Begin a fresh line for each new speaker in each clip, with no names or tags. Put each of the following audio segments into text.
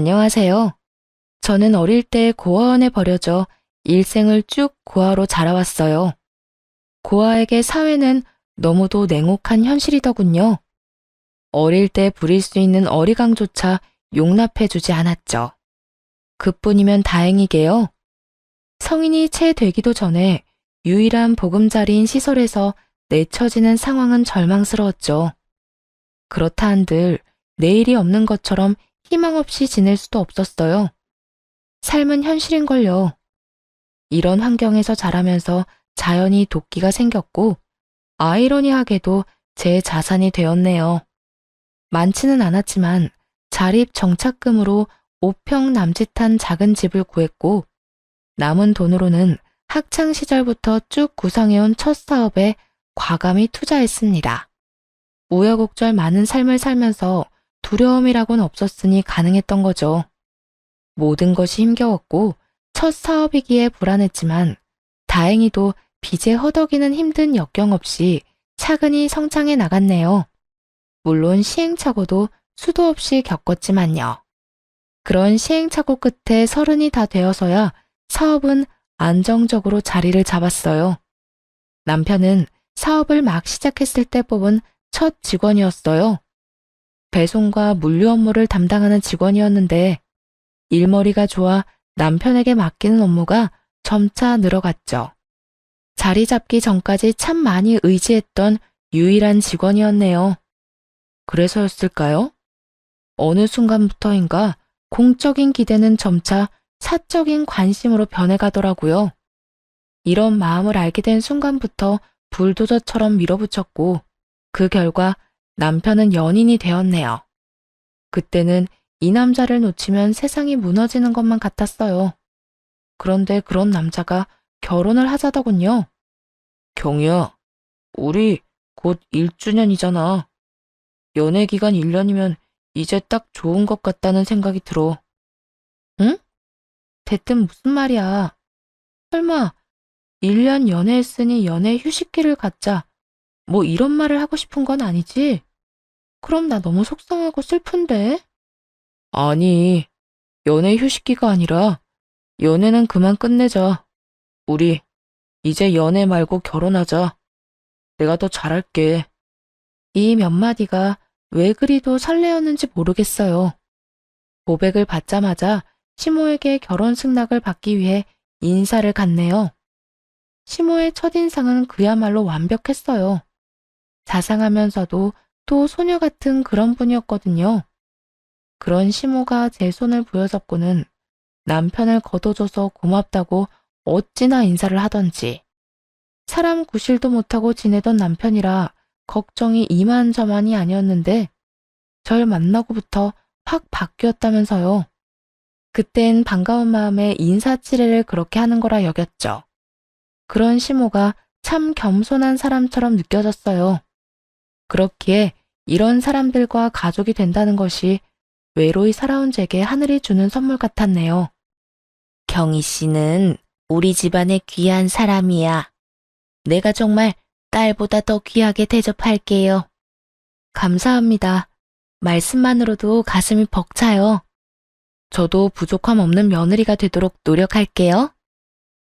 안녕하세요. 저는 어릴 때 고아원에 버려져 일생을 쭉 고아로 자라왔어요. 고아에게 사회는 너무도 냉혹한 현실이더군요. 어릴 때 부릴 수 있는 어리광조차 용납해주지 않았죠. 그뿐이면 다행이게요. 성인이 채 되기도 전에 유일한 보금자리인 시설에서 내쳐지는 상황은 절망스러웠죠. 그렇다 한들 내일이 없는 것처럼 희망 없이 지낼 수도 없었어요. 삶은 현실인걸요. 이런 환경에서 자라면서 자연히 도끼가 생겼고 아이러니하게도 제 자산이 되었네요. 많지는 않았지만 자립 정착금으로 5평 남짓한 작은 집을 구했고 남은 돈으로는 학창 시절부터 쭉 구상해온 첫 사업에 과감히 투자했습니다. 우여곡절 많은 삶을 살면서 두려움이라고는 없었으니 가능했던 거죠. 모든 것이 힘겨웠고 첫 사업이기에 불안했지만 다행히도 빚에 허덕이는 힘든 역경 없이 차근히 성장해 나갔네요. 물론 시행착오도 수도 없이 겪었지만요. 그런 시행착오 끝에 30이 다 되어서야 사업은 안정적으로 자리를 잡았어요. 남편은 사업을 막 시작했을 때 뽑은 첫 직원이었어요. 배송과 물류 업무를 담당하는 직원이었는데 일머리가 좋아 남편에게 맡기는 업무가 점차 늘어갔죠. 자리 잡기 전까지 참 많이 의지했던 유일한 직원이었네요. 그래서였을까요? 어느 순간부터인가 공적인 기대는 점차 사적인 관심으로 변해가더라고요. 이런 마음을 알게 된 순간부터 불도저처럼 밀어붙였고 그 결과 남편은 연인이 되었네요. 그때는 이 남자를 놓치면 세상이 무너지는 것만 같았어요. 그런데 그런 남자가 결혼을 하자더군요. 경희야, 우리 곧 1주년이잖아. 연애 기간 1년이면 이제 딱 좋은 것 같다는 생각이 들어. 응? 대뜸 무슨 말이야. 설마 1년 연애했으니 연애 휴식기를 갖자. 뭐 이런 말을 하고 싶은 건 아니지? 그럼 나 너무 속상하고 슬픈데? 아니, 연애 휴식기가 아니라 연애는 그만 끝내자. 우리 이제 연애 말고 결혼하자. 내가 더 잘할게. 이 몇 마디가 왜 그리도 설레었는지 모르겠어요. 고백을 받자마자 시모에게 결혼 승낙을 받기 위해 인사를 갔네요. 시모의 첫인상은 그야말로 완벽했어요. 자상하면서도 또 소녀 같은 그런 분이었거든요. 그런 시모가 제 손을 부여잡고는 남편을 거둬줘서 고맙다고 어찌나 인사를 하던지. 사람 구실도 못하고 지내던 남편이라 걱정이 이만저만이 아니었는데 절 만나고부터 확 바뀌었다면서요. 그땐 반가운 마음에 인사치레를 그렇게 하는 거라 여겼죠. 그런 시모가 참 겸손한 사람처럼 느껴졌어요. 그렇기에 이런 사람들과 가족이 된다는 것이 외로이 살아온 제게 하늘이 주는 선물 같았네요. 경희 씨는 우리 집안의 귀한 사람이야. 내가 정말 딸보다 더 귀하게 대접할게요. 감사합니다. 말씀만으로도 가슴이 벅차요. 저도 부족함 없는 며느리가 되도록 노력할게요.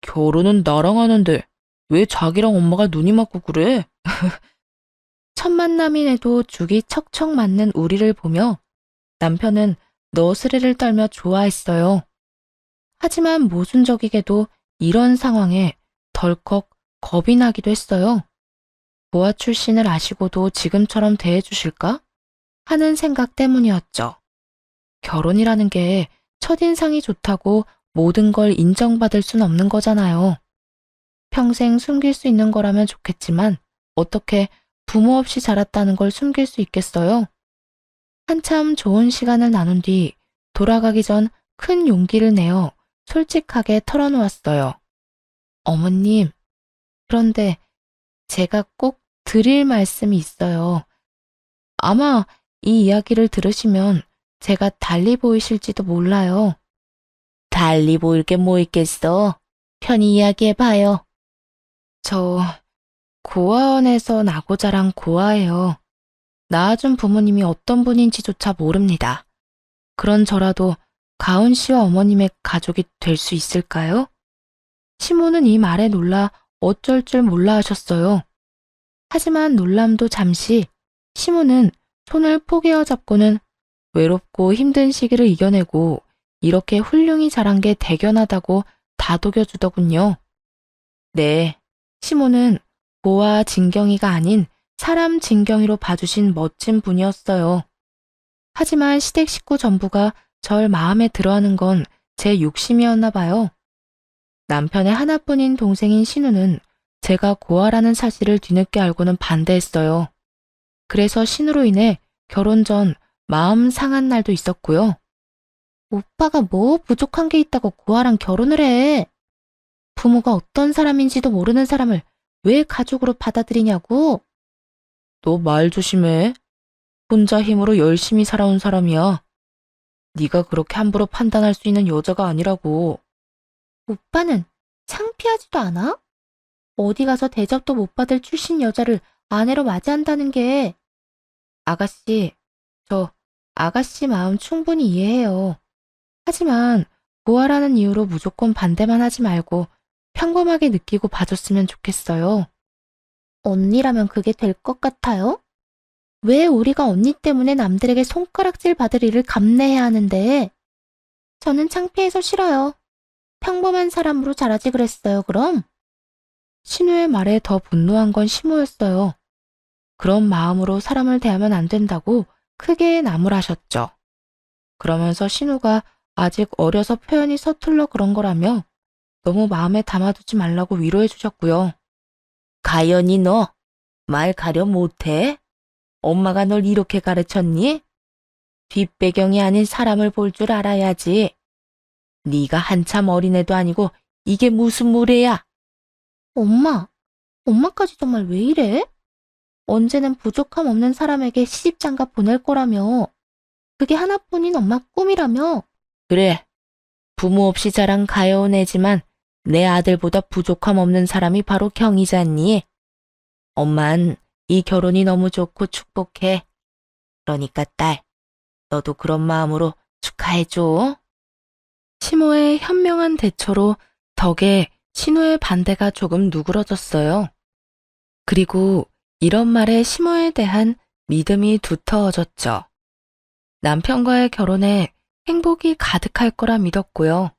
결혼은 나랑 하는데 왜 자기랑 엄마가 눈이 맞고 그래? 첫 만남인에도 죽이 척척 맞는 우리를 보며 남편은 너스레를 떨며 좋아했어요. 하지만 모순적이게도 이런 상황에 덜컥 겁이 나기도 했어요. 고아 출신을 아시고도 지금처럼 대해주실까? 하는 생각 때문이었죠. 결혼이라는 게 첫인상이 좋다고 모든 걸 인정받을 순 없는 거잖아요. 평생 숨길 수 있는 거라면 좋겠지만 어떻게 부모 없이 자랐다는 걸 숨길 수 있겠어요? 한참 좋은 시간을 나눈 뒤 돌아가기 전 큰 용기를 내어 솔직하게 털어놓았어요. 어머님, 그런데 제가 꼭 드릴 말씀이 있어요. 아마 이 이야기를 들으시면 제가 달리 보이실지도 몰라요. 달리 보일 게 뭐 있겠어? 편히 이야기해봐요. 저 고아원에서 나고 자란 고아예요. 낳아준 부모님이 어떤 분인지조차 모릅니다. 그런 저라도 가은 씨와 어머님의 가족이 될 수 있을까요? 시모는 이 말에 놀라 어쩔 줄 몰라 하셨어요. 하지만 놀람도 잠시 시모는 손을 포개어 잡고는 외롭고 힘든 시기를 이겨내고 이렇게 훌륭히 자란 게 대견하다고 다독여주더군요. 네, 시모는 고와 진경이가 아닌 사람 진경이로 봐주신 멋진 분이었어요. 하지만 시댁 식구 전부가 절 마음에 들어하는 건 제 욕심이었나 봐요. 남편의 하나뿐인 동생인 신우는 제가 고아라는 사실을 뒤늦게 알고는 반대했어요. 그래서 신우로 인해 결혼 전 마음 상한 날도 있었고요. 오빠가 뭐 부족한 게 있다고 고아랑 결혼을 해. 부모가 어떤 사람인지도 모르는 사람을 왜 가족으로 받아들이냐고. 너 말 조심해. 혼자 힘으로 열심히 살아온 사람이야. 네가 그렇게 함부로 판단할 수 있는 여자가 아니라고. 오빠는 창피하지도 않아? 어디 가서 대접도 못 받을 출신 여자를 아내로 맞이한다는 게. 아가씨, 저 아가씨 마음 충분히 이해해요. 하지만 고아라는 이유로 무조건 반대만 하지 말고 평범하게 느끼고 봐줬으면 좋겠어요. 언니라면 그게 될 것 같아요? 왜 우리가 언니 때문에 남들에게 손가락질 받을 일을 감내해야 하는데? 저는 창피해서 싫어요. 평범한 사람으로 자라지 그랬어요, 그럼? 신우의 말에 더 분노한 건 시모였어요. 그런 마음으로 사람을 대하면 안 된다고 크게 나무라셨죠. 그러면서 신우가 아직 어려서 표현이 서툴러 그런 거라며 너무 마음에 담아두지 말라고 위로해 주셨고요. 가연이 너 말 가려 못해? 엄마가 널 이렇게 가르쳤니? 뒷배경이 아닌 사람을 볼 줄 알아야지. 네가 한참 어린애도 아니고 이게 무슨 무례야? 엄마까지 정말 왜 이래? 언제는 부족함 없는 사람에게 시집장가 보낼 거라며. 그게 하나뿐인 엄마 꿈이라며. 그래, 부모 없이 자란 가여운 애지만 내 아들보다 부족함 없는 사람이 바로 경이잖니. 엄만 이 결혼이 너무 좋고 축복해. 그러니까 딸, 너도 그런 마음으로 축하해줘. 시모의 현명한 대처로 덕에 신우의 반대가 조금 누그러졌어요. 그리고 이런 말에 시모에 대한 믿음이 두터워졌죠. 남편과의 결혼에 행복이 가득할 거라 믿었고요.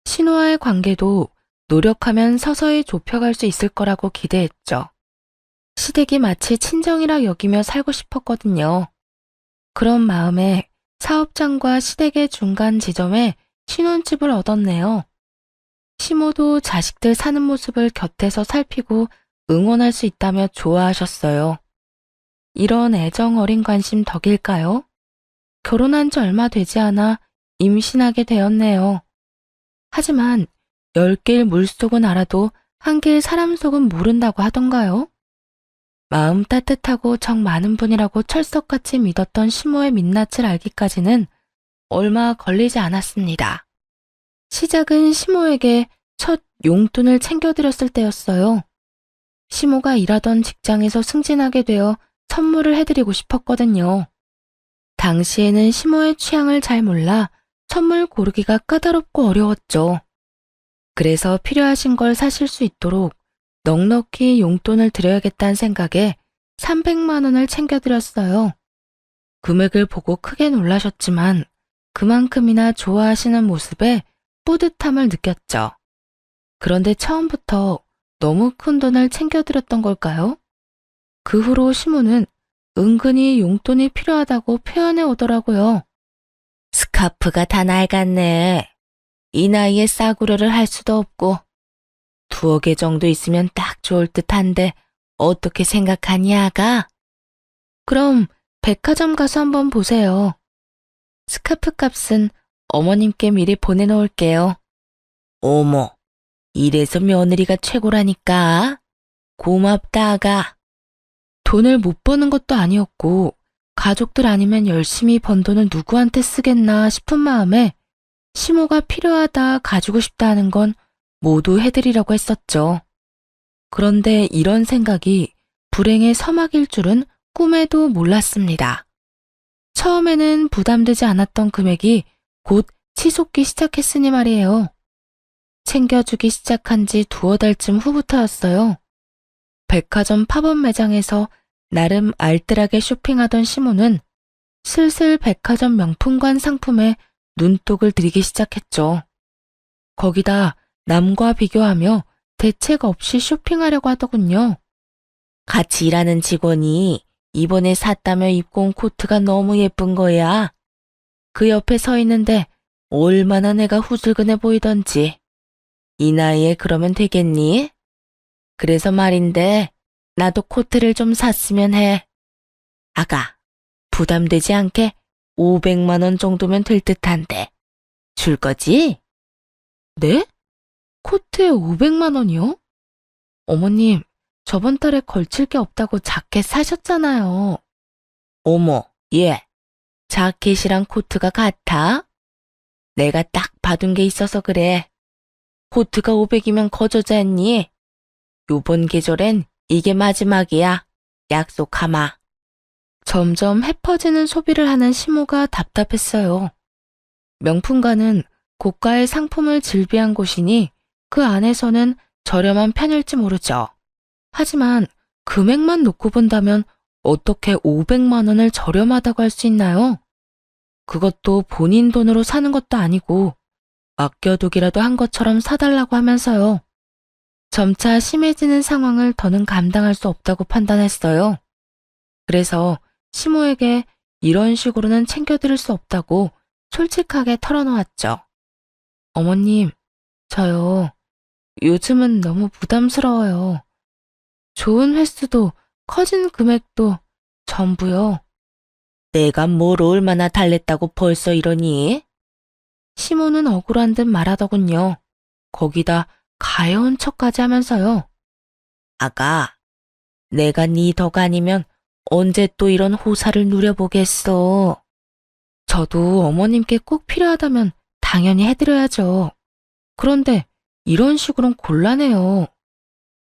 신우와의 관계도 노력하면 서서히 좁혀갈 수 있을 거라고 기대했죠. 시댁이 마치 친정이라 여기며 살고 싶었거든요. 그런 마음에 사업장과 시댁의 중간 지점에 신혼집을 얻었네요. 시모도 자식들 사는 모습을 곁에서 살피고 응원할 수 있다며 좋아하셨어요. 이런 애정 어린 관심 덕일까요? 결혼한 지 얼마 되지 않아 임신하게 되었네요. 하지만 10길 물속은 알아도 1길 사람 속은 모른다고 하던가요? 마음 따뜻하고 정 많은 분이라고 철석같이 믿었던 시모의 민낯을 알기까지는 얼마 걸리지 않았습니다. 시작은 시모에게 첫 용돈을 챙겨드렸을 때였어요. 시모가 일하던 직장에서 승진하게 되어 선물을 해드리고 싶었거든요. 당시에는 시모의 취향을 잘 몰라 선물 고르기가 까다롭고 어려웠죠. 그래서 필요하신 걸 사실 수 있도록 넉넉히 용돈을 드려야겠다는 생각에 300만 원을 챙겨드렸어요. 금액을 보고 크게 놀라셨지만 그만큼이나 좋아하시는 모습에 뿌듯함을 느꼈죠. 그런데 처음부터 너무 큰 돈을 챙겨드렸던 걸까요? 그 후로 시모는 은근히 용돈이 필요하다고 표현해 오더라고요. 스카프가 다 낡았네. 이 나이에 싸구려를 할 수도 없고 2억 개 정도 있으면 딱 좋을 듯한데 어떻게 생각하니 아가? 그럼 백화점 가서 한번 보세요. 스카프 값은 어머님께 미리 보내놓을게요. 어머, 이래서 며느리가 최고라니까. 고맙다 아가. 돈을 못 버는 것도 아니었고 가족들 아니면 열심히 번 돈을 누구한테 쓰겠나 싶은 마음에 시모가 필요하다 가지고 싶다 하는 건 모두 해드리려고 했었죠. 그런데 이런 생각이 불행의 서막일 줄은 꿈에도 몰랐습니다. 처음에는 부담되지 않았던 금액이 곧 치솟기 시작했으니 말이에요. 챙겨주기 시작한 지 두어 달쯤 후부터였어요. 백화점 팝업 매장에서 나름 알뜰하게 쇼핑하던 시모는 슬슬 백화점 명품관 상품에 눈독을 들이기 시작했죠. 거기다 남과 비교하며 대책 없이 쇼핑하려고 하더군요. 같이 일하는 직원이 이번에 샀다며 입고 온 코트가 너무 예쁜 거야. 그 옆에 서 있는데 얼마나 내가 후줄근해 보이던지. 이 나이에 그러면 되겠니? 그래서 말인데 나도 코트를 좀 샀으면 해. 아가, 부담되지 않게 500만 원 정도면 될 듯한데. 줄 거지? 네? 코트에 500만 원이요? 어머님, 저번 달에 걸칠 게 없다고 자켓 사셨잖아요. 어머, 얘, 자켓이랑 코트가 같아? 내가 딱 봐둔 게 있어서 그래. 코트가 500이면 거저잖니? 요번 계절엔 이게 마지막이야. 약속하마. 점점 해퍼지는 소비를 하는 시모가 답답했어요. 명품관은 고가의 상품을 질비한 곳이니 그 안에서는 저렴한 편일지 모르죠. 하지만 금액만 놓고 본다면 어떻게 500만 원을 저렴하다고 할 수 있나요? 그것도 본인 돈으로 사는 것도 아니고 아껴두기라도 한 것처럼 사달라고 하면서요. 점차 심해지는 상황을 더는 감당할 수 없다고 판단했어요. 그래서 시모에게 이런 식으로는 챙겨드릴 수 없다고 솔직하게 털어놓았죠. 어머님, 저요. 요즘은 너무 부담스러워요. 좋은 횟수도 커진 금액도 전부요. 내가 뭘 얼마나 달랬다고 벌써 이러니? 시모는 억울한 듯 말하더군요. 거기다 가여운 척까지 하면서요. 아가, 내가 네 덕 아니면 언제 또 이런 호사를 누려보겠어. 저도 어머님께 꼭 필요하다면 당연히 해드려야죠. 그런데 이런 식으로는 곤란해요.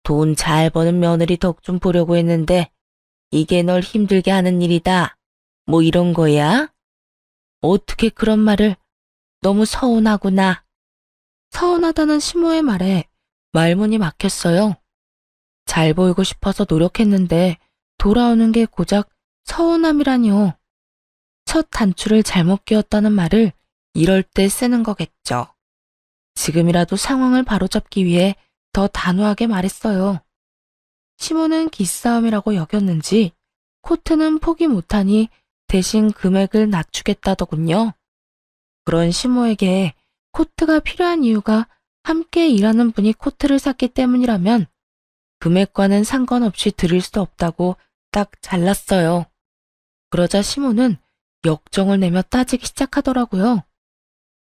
돈 잘 버는 며느리 덕 좀 보려고 했는데 이게 널 힘들게 하는 일이다. 뭐 이런 거야? 어떻게 그런 말을. 너무 서운하구나. 서운하다는 시모의 말에 말문이 막혔어요. 잘 보이고 싶어서 노력했는데 돌아오는 게 고작 서운함이라뇨. 첫 단추를 잘못 끼웠다는 말을 이럴 때 쓰는 거겠죠. 지금이라도 상황을 바로잡기 위해 더 단호하게 말했어요. 시모는 기싸움이라고 여겼는지 코트는 포기 못하니 대신 금액을 낮추겠다더군요. 그런 시모에게 코트가 필요한 이유가 함께 일하는 분이 코트를 샀기 때문이라면 금액과는 상관없이 드릴 수 없다고 딱 잘랐어요. 그러자 시모는 역정을 내며 따지기 시작하더라고요.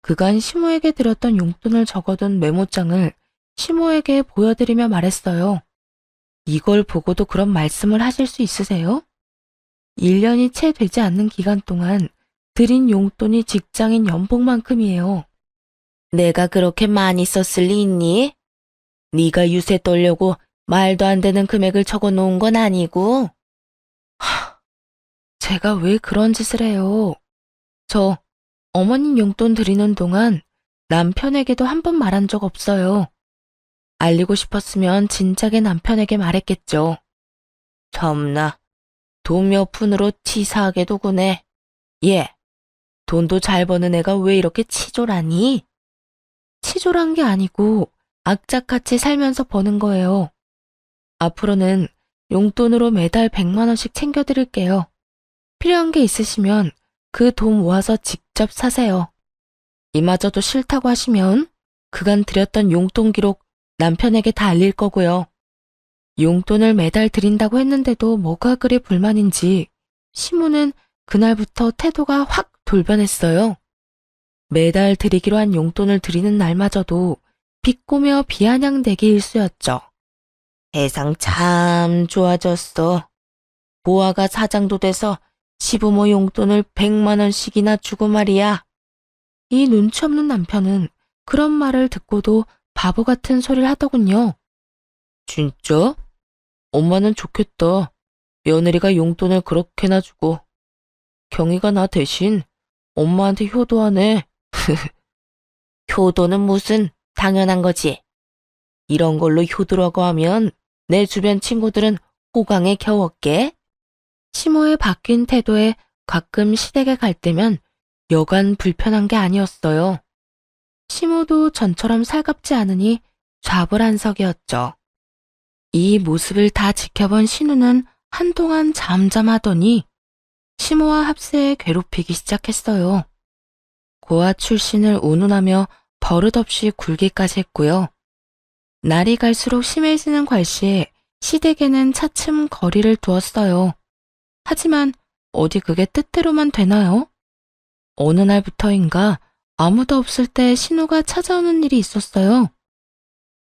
그간 시모에게 드렸던 용돈을 적어둔 메모장을 시모에게 보여드리며 말했어요. 이걸 보고도 그런 말씀을 하실 수 있으세요? 1년이 채 되지 않는 기간 동안 드린 용돈이 직장인 연봉만큼이에요. 내가 그렇게 많이 썼을 리 있니? 네가 유세 떨려고 말도 안 되는 금액을 적어 놓은 건 아니고. 제가 왜 그런 짓을 해요? 저 어머님 용돈 드리는 동안 남편에게도 한 번 말한 적 없어요. 알리고 싶었으면 진작에 남편에게 말했겠죠. 참나, 돈 몇 푼으로 치사하게도 구네. 예, 돈도 잘 버는 애가 왜 이렇게 치졸하니? 치졸한 게 아니고 악착같이 살면서 버는 거예요. 앞으로는 용돈으로 매달 100만 원씩 챙겨드릴게요. 필요한 게 있으시면 그 돈 모아서 직접 사세요. 이마저도 싫다고 하시면 그간 드렸던 용돈 기록 남편에게 다 알릴 거고요. 용돈을 매달 드린다고 했는데도 뭐가 그리 불만인지 시모는 그날부터 태도가 확 돌변했어요. 매달 드리기로 한 용돈을 드리는 날마저도 비꼬며 비아냥대기 일쑤였죠. 세상 참 좋아졌어. 보아가 사장도 돼서 시부모 용돈을 100만 원씩이나 주고 말이야. 이 눈치 없는 남편은 그런 말을 듣고도 바보 같은 소리를 하더군요. 진짜? 엄마는 좋겠다. 며느리가 용돈을 그렇게나 주고. 경희가 나 대신 엄마한테 효도하네. 효도는 무슨 당연한 거지. 이런 걸로 효도라고 하면 내 주변 친구들은 호강에 겨웠게. 시모의 바뀐 태도에 가끔 시댁에 갈 때면 여간 불편한 게 아니었어요. 시모도 전처럼 살갑지 않으니 좌불안석이었죠. 이 모습을 다 지켜본 신우는 한동안 잠잠하더니 시모와 합세에 괴롭히기 시작했어요. 고아 출신을 운운하며 버릇없이 굴기까지 했고요. 날이 갈수록 심해지는 괄시에 시댁에는 차츰 거리를 두었어요. 하지만 어디 그게 뜻대로만 되나요? 어느 날부터인가 아무도 없을 때 신우가 찾아오는 일이 있었어요.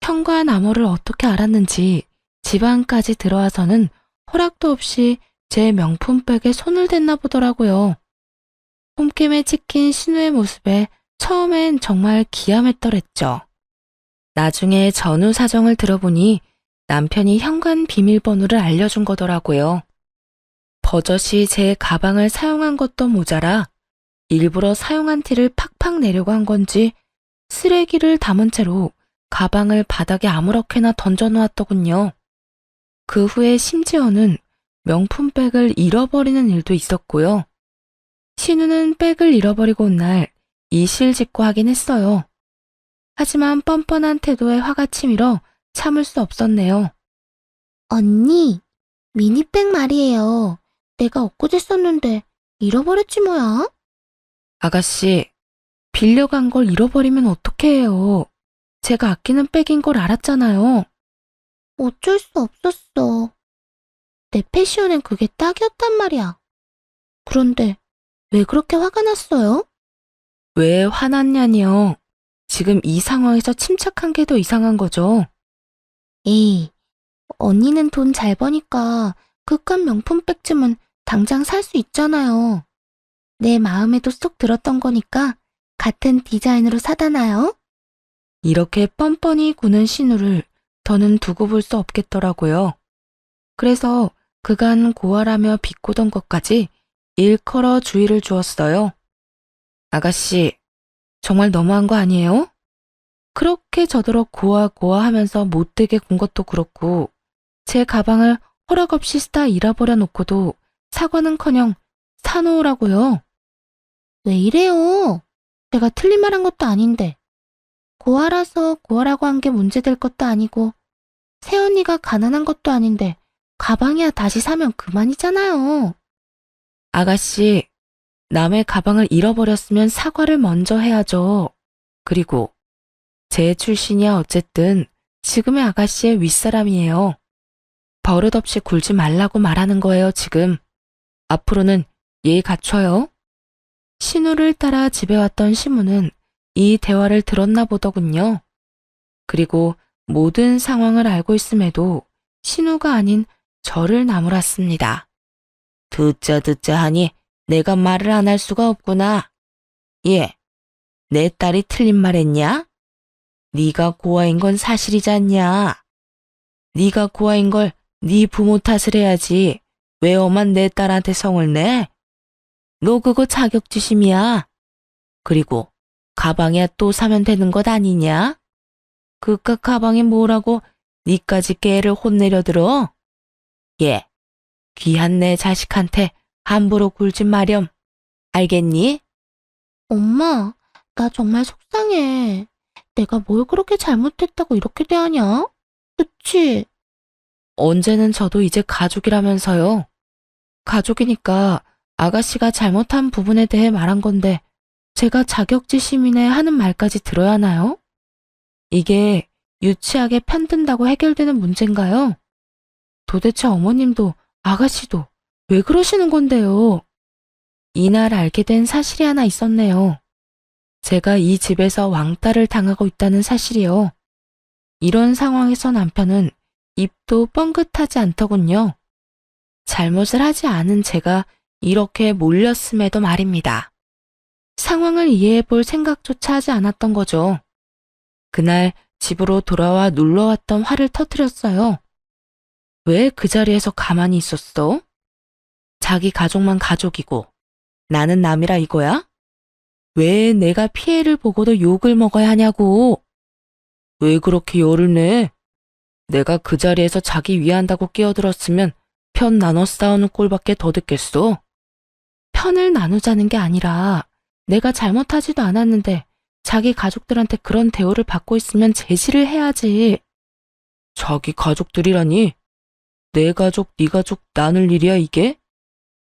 현관암호를 어떻게 알았는지 집 안까지 들어와서는 허락도 없이 제 명품백에 손을 댔나 보더라고요. 홈캠에 찍힌 신우의 모습에 처음엔 정말 기함했더랬죠. 나중에 전후 사정을 들어보니 남편이 현관 비밀번호를 알려준 거더라고요. 버젓이 제 가방을 사용한 것도 모자라 일부러 사용한 티를 팍팍 내려고 한 건지 쓰레기를 담은 채로 가방을 바닥에 아무렇게나 던져놓았더군요. 그 후에 심지어는 명품백을 잃어버리는 일도 있었고요. 신우는 백을 잃어버리고 온 날 이실직고하긴 했어요. 하지만 뻔뻔한 태도에 화가 치밀어 참을 수 없었네요. 언니, 미니백 말이에요. 내가 엊그제 썼는데 잃어버렸지 뭐야? 아가씨, 빌려간 걸 잃어버리면 어떡해요. 제가 아끼는 백인 걸 알았잖아요. 어쩔 수 없었어. 내 패션엔 그게 딱이었단 말이야. 그런데 왜 그렇게 화가 났어요? 왜 화났냐니요. 지금 이 상황에서 침착한 게 더 이상한 거죠. 에이, 언니는 돈 잘 버니까 그깟 명품백쯤은 당장 살 수 있잖아요. 내 마음에도 쏙 들었던 거니까 같은 디자인으로 사다 놔요. 이렇게 뻔뻔히 구는 신우를 더는 두고 볼 수 없겠더라고요. 그래서 그간 고아라며 비꼬던 것까지 일컬어 주의를 주었어요. 아가씨, 정말 너무한 거 아니에요? 그렇게 저더러 고아 하면서 못되게 군 것도 그렇고 제 가방을 허락 없이 쓰다 잃어버려 놓고도 사과는커녕 사놓으라고요. 왜 이래요? 제가 틀린 말 한 것도 아닌데. 고아라서 고아라고 한 게 문제될 것도 아니고 새언니가 가난한 것도 아닌데 가방이야 다시 사면 그만이잖아요. 아가씨, 남의 가방을 잃어버렸으면 사과를 먼저 해야죠. 그리고 제 출신이야 어쨌든 지금의 아가씨의 윗사람이에요. 버릇없이 굴지 말라고 말하는 거예요, 지금. 앞으로는 예의 갖춰요. 신우를 따라 집에 왔던 시무는 이 대화를 들었나 보더군요. 그리고 모든 상황을 알고 있음에도 신우가 아닌 저를 나무랐습니다. 듣자 하니 내가 말을 안 할 수가 없구나. 예, 내 딸이 틀린 말 했냐? 네가 고아인 건 사실이잖냐? 네가 고아인 걸 네 부모 탓을 해야지. 왜 엄한 내 딸한테 성을 내? 너 그거 자격지심이야. 그리고 가방이야 또 사면 되는 것 아니냐? 그깟 가방이 뭐라고 니까지 깨를 혼내려 들어? 예, 귀한 내 자식한테 함부로 굴지 마렴. 알겠니? 엄마, 나 정말 속상해. 내가 뭘 그렇게 잘못했다고 이렇게 대하냐? 그치? 언제는 저도 이제 가족이라면서요. 가족이니까 아가씨가 잘못한 부분에 대해 말한 건데 제가 자격지심이네 하는 말까지 들어야 하나요? 이게 유치하게 편든다고 해결되는 문제인가요? 도대체 어머님도 아가씨도 왜 그러시는 건데요? 이날 알게 된 사실이 하나 있었네요. 제가 이 집에서 왕따를 당하고 있다는 사실이요. 이런 상황에서 남편은 입도 뻥긋하지 않더군요. 잘못을 하지 않은 제가 이렇게 몰렸음에도 말입니다. 상황을 이해해 볼 생각조차 하지 않았던 거죠. 그날 집으로 돌아와 눌러왔던 화를 터뜨렸어요. 왜 그 자리에서 가만히 있었어? 자기 가족만 가족이고 나는 남이라 이거야? 왜 내가 피해를 보고도 욕을 먹어야 하냐고. 왜 그렇게 열을 내? 내가 그 자리에서 자기 위한다고 끼어들었으면 편 나눠 싸우는 꼴밖에 더 듣겠어. 편을 나누자는 게 아니라 내가 잘못하지도 않았는데 자기 가족들한테 그런 대우를 받고 있으면 제지를 해야지. 자기 가족들이라니? 내 가족, 네 가족 나눌 일이야 이게?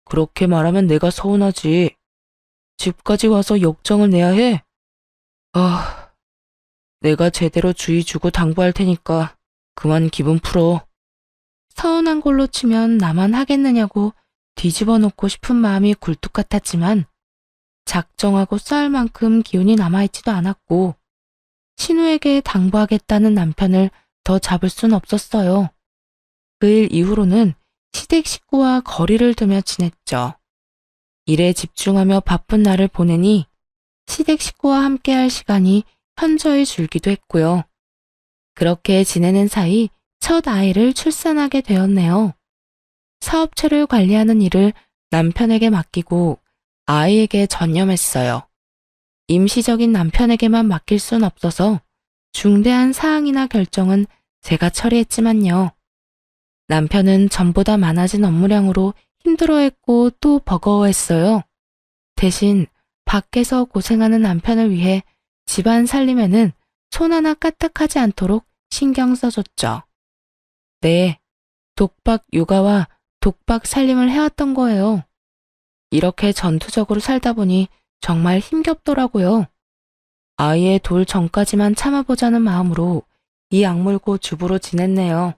그렇게 말하면 내가 서운하지. 집까지 와서 역정을 내야 해? 아, 내가 제대로 주의 주고 당부할 테니까 그만 기분 풀어. 서운한 걸로 치면 나만 하겠느냐고 뒤집어 놓고 싶은 마음이 굴뚝 같았지만 작정하고 싸울 만큼 기운이 남아있지도 않았고 신우에게 당부하겠다는 남편을 더 잡을 순 없었어요. 그 일 이후로는 시댁 식구와 거리를 두며 지냈죠. 일에 집중하며 바쁜 날을 보내니 시댁 식구와 함께할 시간이 현저히 줄기도 했고요. 그렇게 지내는 사이 첫 아이를 출산하게 되었네요. 사업체를 관리하는 일을 남편에게 맡기고 아이에게 전념했어요. 임시적인 남편에게만 맡길 순 없어서 중대한 사항이나 결정은 제가 처리했지만요. 남편은 전보다 많아진 업무량으로 힘들어했고 또 버거워했어요. 대신 밖에서 고생하는 남편을 위해 집안 살림에는 손 하나 까딱하지 않도록 신경 써줬죠. 네, 독박 육아와 독박 살림을 해왔던 거예요. 이렇게 전투적으로 살다 보니 정말 힘겹더라고요. 아이의 돌 전까지만 참아보자는 마음으로 이 악물고 주부로 지냈네요.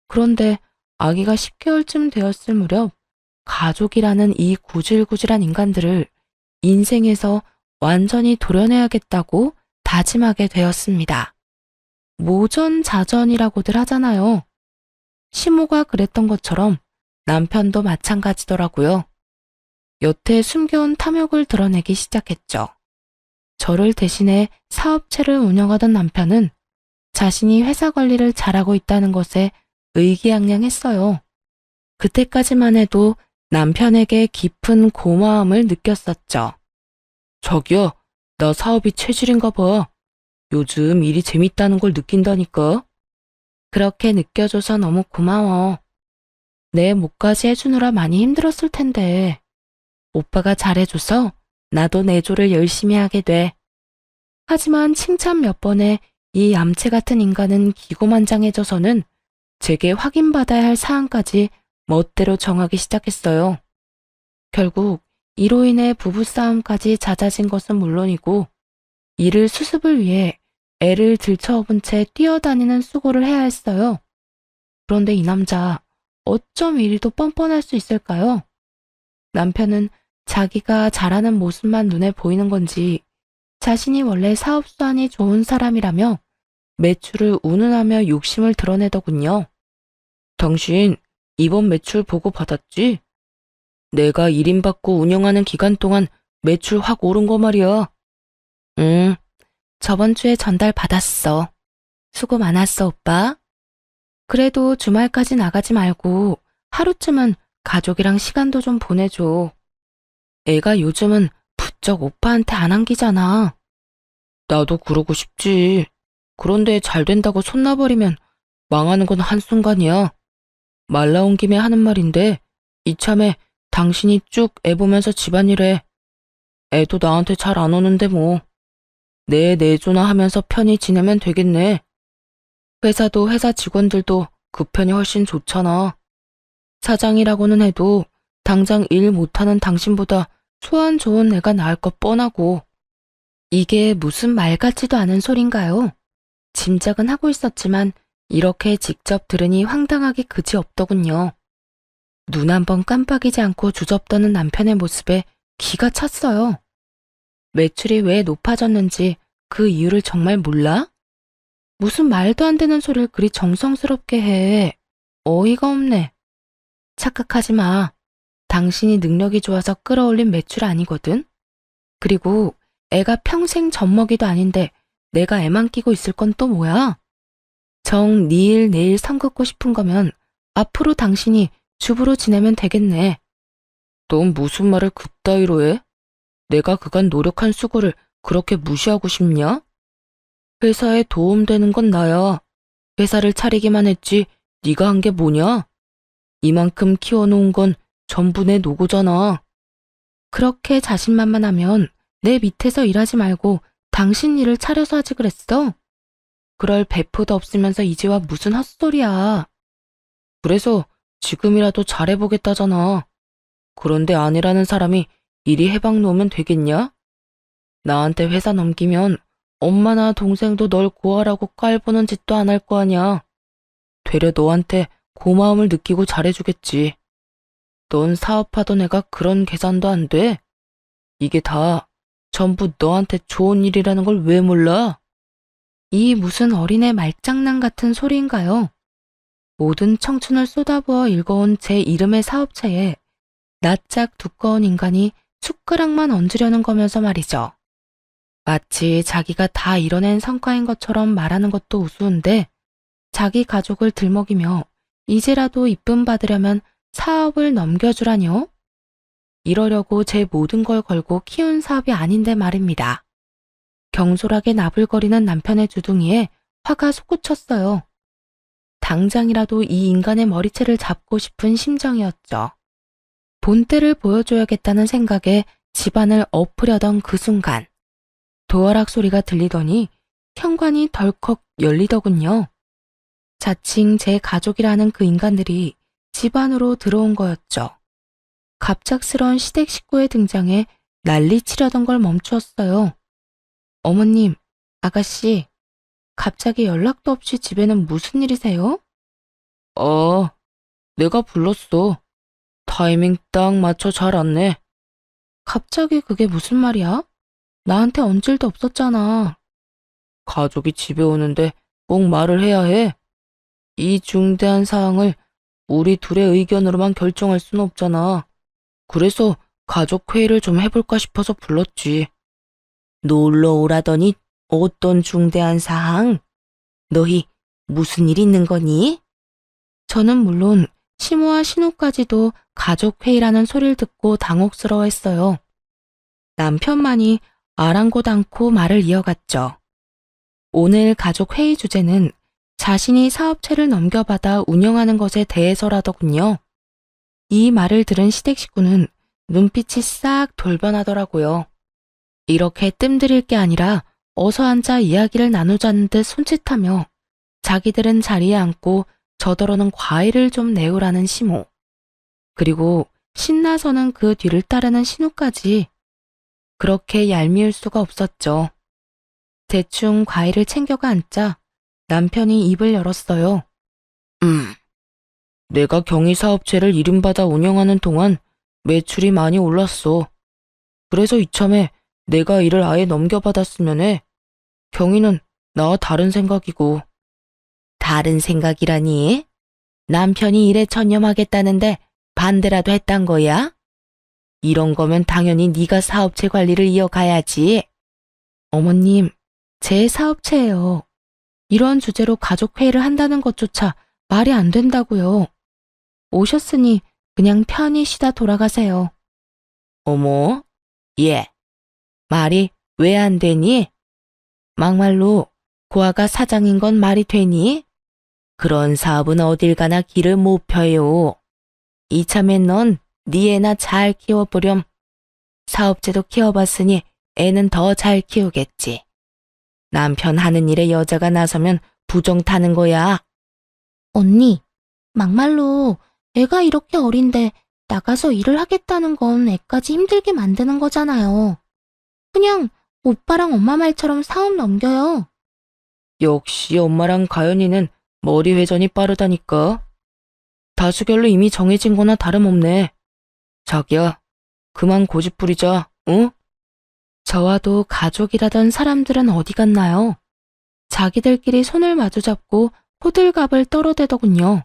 그런데 아기가 10개월쯤 되었을 무렵 가족이라는 이 구질구질한 인간들을 인생에서 완전히 도려내야겠다고 다짐하게 되었습니다. 모전자전이라고들 하잖아요. 시모가 그랬던 것처럼 남편도 마찬가지더라고요. 여태 숨겨온 탐욕을 드러내기 시작했죠. 저를 대신해 사업체를 운영하던 남편은 자신이 회사 관리를 잘하고 있다는 것에 의기양양했어요. 그때까지만 해도 남편에게 깊은 고마움을 느꼈었죠. 자기야, 나 사업이 체질인가 봐. 요즘 일이 재밌다는 걸 느낀다니까. 그렇게 느껴줘서 너무 고마워. 내 몫까지 해주느라 많이 힘들었을 텐데. 오빠가 잘해줘서 나도 내조를 열심히 하게 돼. 하지만 칭찬 몇 번에 이 얌체 같은 인간은 기고만장해져서는 제게 확인받아야 할 사항까지 멋대로 정하기 시작했어요. 결국 이로 인해 부부싸움까지 잦아진 것은 물론이고 이를 수습을 위해 애를 들쳐업은 채 뛰어다니는 수고를 해야 했어요. 그런데 이 남자 어쩜 이리도 뻔뻔할 수 있을까요? 남편은 자기가 잘하는 모습만 눈에 보이는 건지 자신이 원래 사업 수완이 좋은 사람이라며 매출을 운운하며 욕심을 드러내더군요. 당신 이번 매출 보고 받았지? 내가 1인 받고 운영하는 기간 동안 매출 확 오른 거 말이야. 응, 저번 주에 전달 받았어. 수고 많았어, 오빠. 그래도 주말까지 나가지 말고 하루쯤은 가족이랑 시간도 좀 보내줘. 애가 요즘은 부쩍 오빠한테 안 안기잖아. 나도 그러고 싶지. 그런데 잘 된다고 손 놔버리면 망하는 건 한순간이야. 말 나온 김에 하는 말인데 이참에 당신이 쭉 애 보면서 집안일해. 애도 나한테 잘 안 오는데 뭐. 내 내조나 하면서 편히 지내면 되겠네. 회사도 회사 직원들도 그 편이 훨씬 좋잖아. 사장이라고는 해도 당장 일 못하는 당신보다 소원 좋은 애가 나을 것 뻔하고. 이게 무슨 말 같지도 않은 소린가요? 짐작은 하고 있었지만 이렇게 직접 들으니 황당하기 그지없더군요. 눈 한 번 깜빡이지 않고 주접떠는 남편의 모습에 기가 찼어요. 매출이 왜 높아졌는지 그 이유를 정말 몰라? 무슨 말도 안 되는 소리를 그리 정성스럽게 해. 어이가 없네. 착각하지 마. 당신이 능력이 좋아서 끌어올린 매출 아니거든. 그리고 애가 평생 젖먹이도 아닌데 내가 애만 끼고 있을 건 또 뭐야? 정 니일 내일 선 긋고 싶은 거면 앞으로 당신이 주부로 지내면 되겠네. 넌 무슨 말을 그따위로 해? 내가 그간 노력한 수고를 그렇게 무시하고 싶냐? 회사에 도움되는 건 나야. 회사를 차리기만 했지 네가 한 게 뭐냐? 이만큼 키워놓은 건 전부 내 노고잖아. 그렇게 자신만만하면 내 밑에서 일하지 말고 당신 일을 차려서 하지 그랬어? 그럴 배포도 없으면서 이제 와 무슨 헛소리야. 그래서 지금이라도 잘해보겠다잖아. 그런데 아내라는 사람이 이리 해박 놓으면 되겠냐? 나한테 회사 넘기면 엄마나 동생도 널 구하라고 깔보는 짓도 안 할 거 아냐. 되려 너한테 고마움을 느끼고 잘해주겠지. 넌 사업하던 애가 그런 계산도 안 돼? 이게 다 전부 너한테 좋은 일이라는 걸 왜 몰라? 이 무슨 어린애 말장난 같은 소리인가요? 모든 청춘을 쏟아부어 읽어온 제 이름의 사업체에 낯짝 두꺼운 인간이 숟가락만 얹으려는 거면서 말이죠. 마치 자기가 다 이뤄낸 성과인 것처럼 말하는 것도 우스운데 자기 가족을 들먹이며 이제라도 이쁨 받으려면 사업을 넘겨주라뇨? 이러려고 제 모든 걸 걸고 키운 사업이 아닌데 말입니다. 경솔하게 나불거리는 남편의 주둥이에 화가 솟구쳤어요. 당장이라도 이 인간의 머리채를 잡고 싶은 심정이었죠. 본때를 보여줘야겠다는 생각에 집안을 엎으려던 그 순간 도어락 소리가 들리더니 현관이 덜컥 열리더군요. 자칭 제 가족이라는 그 인간들이 집 안으로 들어온 거였죠. 갑작스런 시댁 식구의 등장에 난리치려던 걸 멈추었어요. 어머님, 아가씨, 갑자기 연락도 없이 집에는 무슨 일이세요? 내가 불렀어. 타이밍 딱 맞춰 잘 왔네. 갑자기 그게 무슨 말이야? 나한테 언질도 없었잖아. 가족이 집에 오는데 꼭 말을 해야 해. 이 중대한 사항을 우리 둘의 의견으로만 결정할 순 없잖아. 그래서 가족 회의를 좀 해볼까 싶어서 불렀지. 놀러 오라더니 어떤 중대한 사항? 너희 무슨 일 있는 거니? 저는 물론 시모와 신우까지도 가족 회의라는 소리를 듣고 당혹스러워했어요. 남편만이 아랑곳 않고 말을 이어갔죠. 오늘 가족 회의 주제는 자신이 사업체를 넘겨받아 운영하는 것에 대해서라더군요. 이 말을 들은 시댁 식구는 눈빛이 싹 돌변하더라고요. 이렇게 뜸들일 게 아니라 어서 앉아 이야기를 나누자는 듯 손짓하며 자기들은 자리에 앉고 저더러는 과일을 좀 내오라는 시모. 그리고 신나서는 그 뒤를 따르는 신우까지. 그렇게 얄미울 수가 없었죠. 대충 과일을 챙겨가 앉자 남편이 입을 열었어요. 내가 경희사업체를 이름받아 운영하는 동안 매출이 많이 올랐어. 그래서 이참에 내가 일을 아예 넘겨받았으면 해. 경희는 나와 다른 생각이고. 다른 생각이라니? 남편이 일에 전념하겠다는데 반대라도 했단 거야? 이런 거면 당연히 네가 사업체 관리를 이어가야지. 어머님, 제 사업체예요. 이런 주제로 가족회의를 한다는 것조차 말이 안 된다고요. 오셨으니 그냥 편히 쉬다 돌아가세요. 어머, 얘, 말이 왜 안 되니? 막말로 고아가 사장인 건 말이 되니? 그런 사업은 어딜 가나 길을 못 펴요. 이참엔 넌 네 애나 잘 키워보렴. 사업체도 키워봤으니 애는 더 잘 키우겠지. 남편 하는 일에 여자가 나서면 부정 타는 거야. 언니, 막말로 애가 이렇게 어린데 나가서 일을 하겠다는 건 애까지 힘들게 만드는 거잖아요. 그냥 오빠랑 엄마 말처럼 사업 넘겨요. 역시 엄마랑 가연이는 머리 회전이 빠르다니까. 다수결로 이미 정해진 거나 다름없네. 자기야, 그만 고집 부리자, 응? 저와도 가족이라던 사람들은 어디 갔나요? 자기들끼리 손을 마주잡고 호들갑을 떨어대더군요.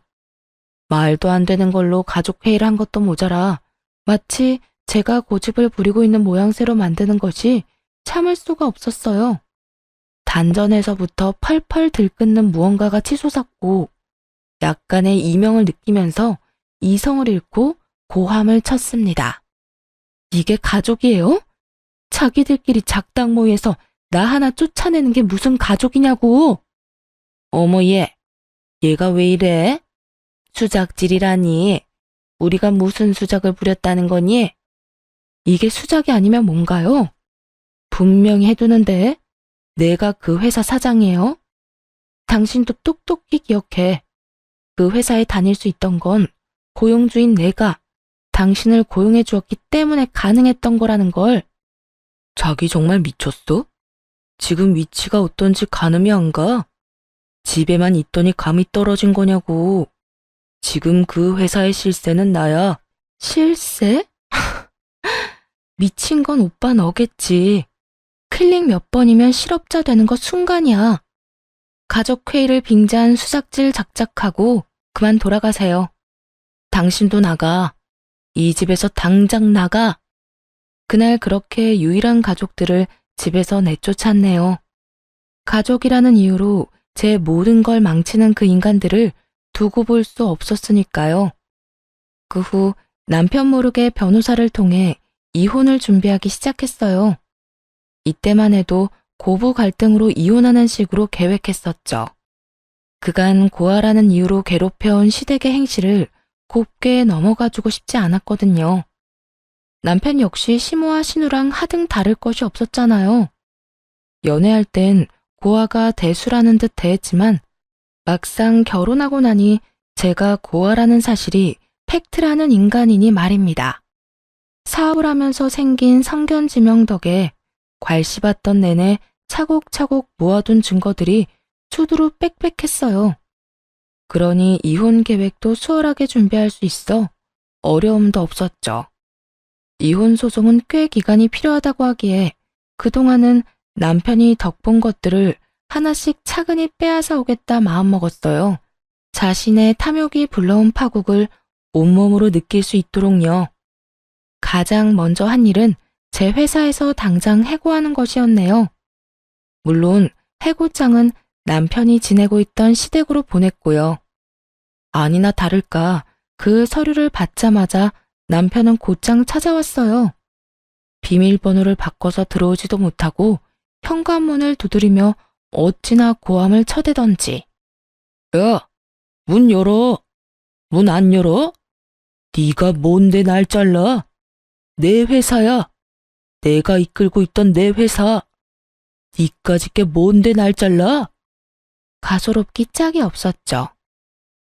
말도 안 되는 걸로 가족 회의를 한 것도 모자라 마치 제가 고집을 부리고 있는 모양새로 만드는 것이 참을 수가 없었어요. 단전에서부터 펄펄 들끓는 무언가가 치솟았고 약간의 이명을 느끼면서 이성을 잃고 고함을 쳤습니다. 이게 가족이에요? 자기들끼리 작당 모의해서 나 하나 쫓아내는 게 무슨 가족이냐고. 어머 얘가 왜 이래? 수작질이라니. 우리가 무슨 수작을 부렸다는 거니? 이게 수작이 아니면 뭔가요? 분명히 해두는데 내가 그 회사 사장이에요. 당신도 똑똑히 기억해. 그 회사에 다닐 수 있던 건 고용주인 내가 당신을 고용해 주었기 때문에 가능했던 거라는 걸. 자기 정말 미쳤어? 지금 위치가 어떤지 가늠이 안 가? 집에만 있더니 감이 떨어진 거냐고. 지금 그 회사의 실세는 나야. 실세? 미친 건 오빠 너겠지. 클릭 몇 번이면 실업자 되는 거 순간이야. 가족회의를 빙자한 수작질 작작하고 그만 돌아가세요. 당신도 나가. 이 집에서 당장 나가. 그날 그렇게 유일한 가족들을 집에서 내쫓았네요. 가족이라는 이유로 제 모든 걸 망치는 그 인간들을 두고 볼 수 없었으니까요. 그 후 남편 모르게 변호사를 통해 이혼을 준비하기 시작했어요. 이때만 해도 고부 갈등으로 이혼하는 식으로 계획했었죠. 그간 고아라는 이유로 괴롭혀온 시댁의 행실을 곱게 넘어가주고 싶지 않았거든요. 남편 역시 시모와 신우랑 하등 다를 것이 없었잖아요. 연애할 땐 고아가 대수라는 듯 대했지만 막상 결혼하고 나니 제가 고아라는 사실이 팩트라는 인간이니 말입니다. 사업을 하면서 생긴 성견지명 덕에 괄씹었던 내내 차곡차곡 모아둔 증거들이 수두로 빽빽했어요. 그러니 이혼 계획도 수월하게 준비할 수 있어 어려움도 없었죠. 이혼 소송은 꽤 기간이 필요하다고 하기에 그동안은 남편이 덕본 것들을 하나씩 차근히 빼앗아 오겠다 마음먹었어요. 자신의 탐욕이 불러온 파국을 온몸으로 느낄 수 있도록요. 가장 먼저 한 일은 제 회사에서 당장 해고하는 것이었네요. 물론 해고장은 남편이 지내고 있던 시댁으로 보냈고요. 아니나 다를까 그 서류를 받자마자 남편은 곧장 찾아왔어요. 비밀번호를 바꿔서 들어오지도 못하고 현관문을 두드리며 어찌나 고함을 쳐대던지. 야, 문 열어. 문 안 열어? 네가 뭔데 날 잘라? 내 회사야. 내가 이끌고 있던 내 회사. 니까짓 게 뭔데 날 잘라? 가소롭기 짝이 없었죠.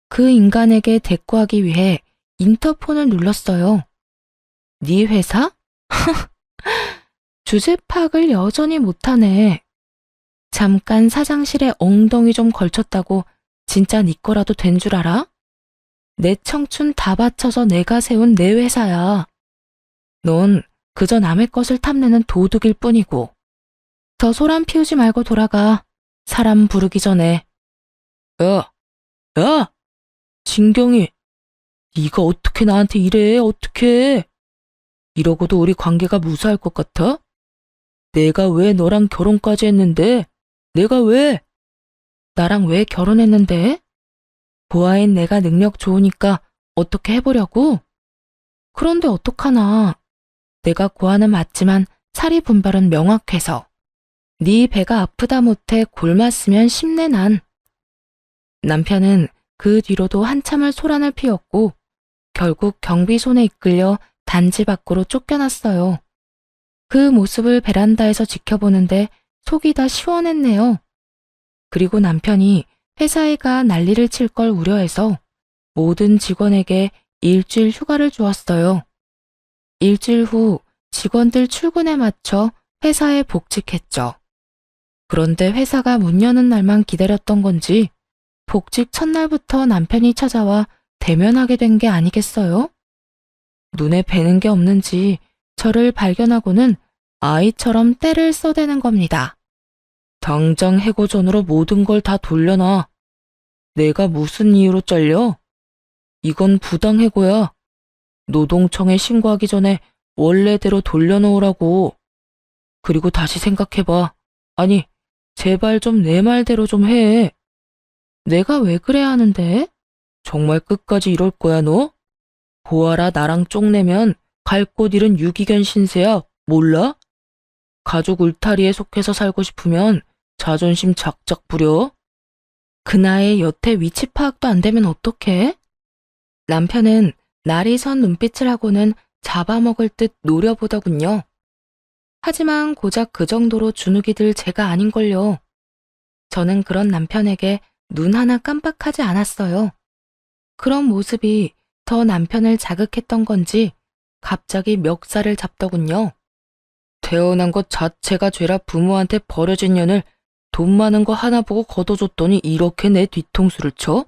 그 인간에게 대꾸하기 위해 인터폰을 눌렀어요. 네 회사? 주제 파악을 여전히 못하네. 잠깐 사장실에 엉덩이 좀 걸쳤다고 진짜 네 거라도 된 줄 알아? 내 청춘 다 바쳐서 내가 세운 내 회사야. 넌 그저 남의 것을 탐내는 도둑일 뿐이고. 더 소란 피우지 말고 돌아가. 사람 부르기 전에. 야! 진경이, 네가 어떻게 나한테 이래, 어떻게. 이러고도 우리 관계가 무사할 것 같아? 내가 왜 너랑 결혼까지 했는데? 내가 왜? 나랑 왜 결혼했는데? 고아인 내가 능력 좋으니까 어떻게 해보려고? 그런데 어떡하나. 내가 고아는 맞지만 사리 분별은 명확해서. 네 배가 아프다 못해 골맞으면 심내 난. 남편은 그 뒤로도 한참을 소란을 피웠고 결국 경비손에 이끌려 단지 밖으로 쫓겨났어요. 그 모습을 베란다에서 지켜보는데 속이 다 시원했네요. 그리고 남편이 회사에 가 난리를 칠 걸 우려해서 모든 직원에게 일주일 휴가를 주었어요. 일주일 후 직원들 출근에 맞춰 회사에 복직했죠. 그런데 회사가 문 여는 날만 기다렸던 건지 복직 첫날부터 남편이 찾아와 대면하게 된 게 아니겠어요? 눈에 뵈는 게 없는지 저를 발견하고는 아이처럼 떼를 써대는 겁니다. 당장 해고 전으로 모든 걸 다 돌려놔. 내가 무슨 이유로 잘려? 이건 부당해고야. 노동청에 신고하기 전에 원래대로 돌려놓으라고. 그리고 다시 생각해봐. 아니, 제발 좀 내 말대로 좀 해. 내가 왜 그래야 하는데? 정말 끝까지 이럴 거야, 너? 보아라, 나랑 쪽내면 갈 곳 잃은 유기견 신세야. 몰라? 가족 울타리에 속해서 살고 싶으면 자존심 작작 부려? 그 나이에 여태 위치 파악도 안 되면 어떡해? 남편은 날이 선 눈빛을 하고는 잡아먹을 듯 노려보더군요. 하지만 고작 그 정도로 주눅이 들 제가 아닌걸요. 저는 그런 남편에게 눈 하나 깜빡하지 않았어요. 그런 모습이 더 남편을 자극했던 건지 갑자기 멱살을 잡더군요. 태어난 것 자체가 죄라 부모한테 버려진 년을 돈 많은 거 하나 보고 걷어줬더니 이렇게 내 뒤통수를 쳐?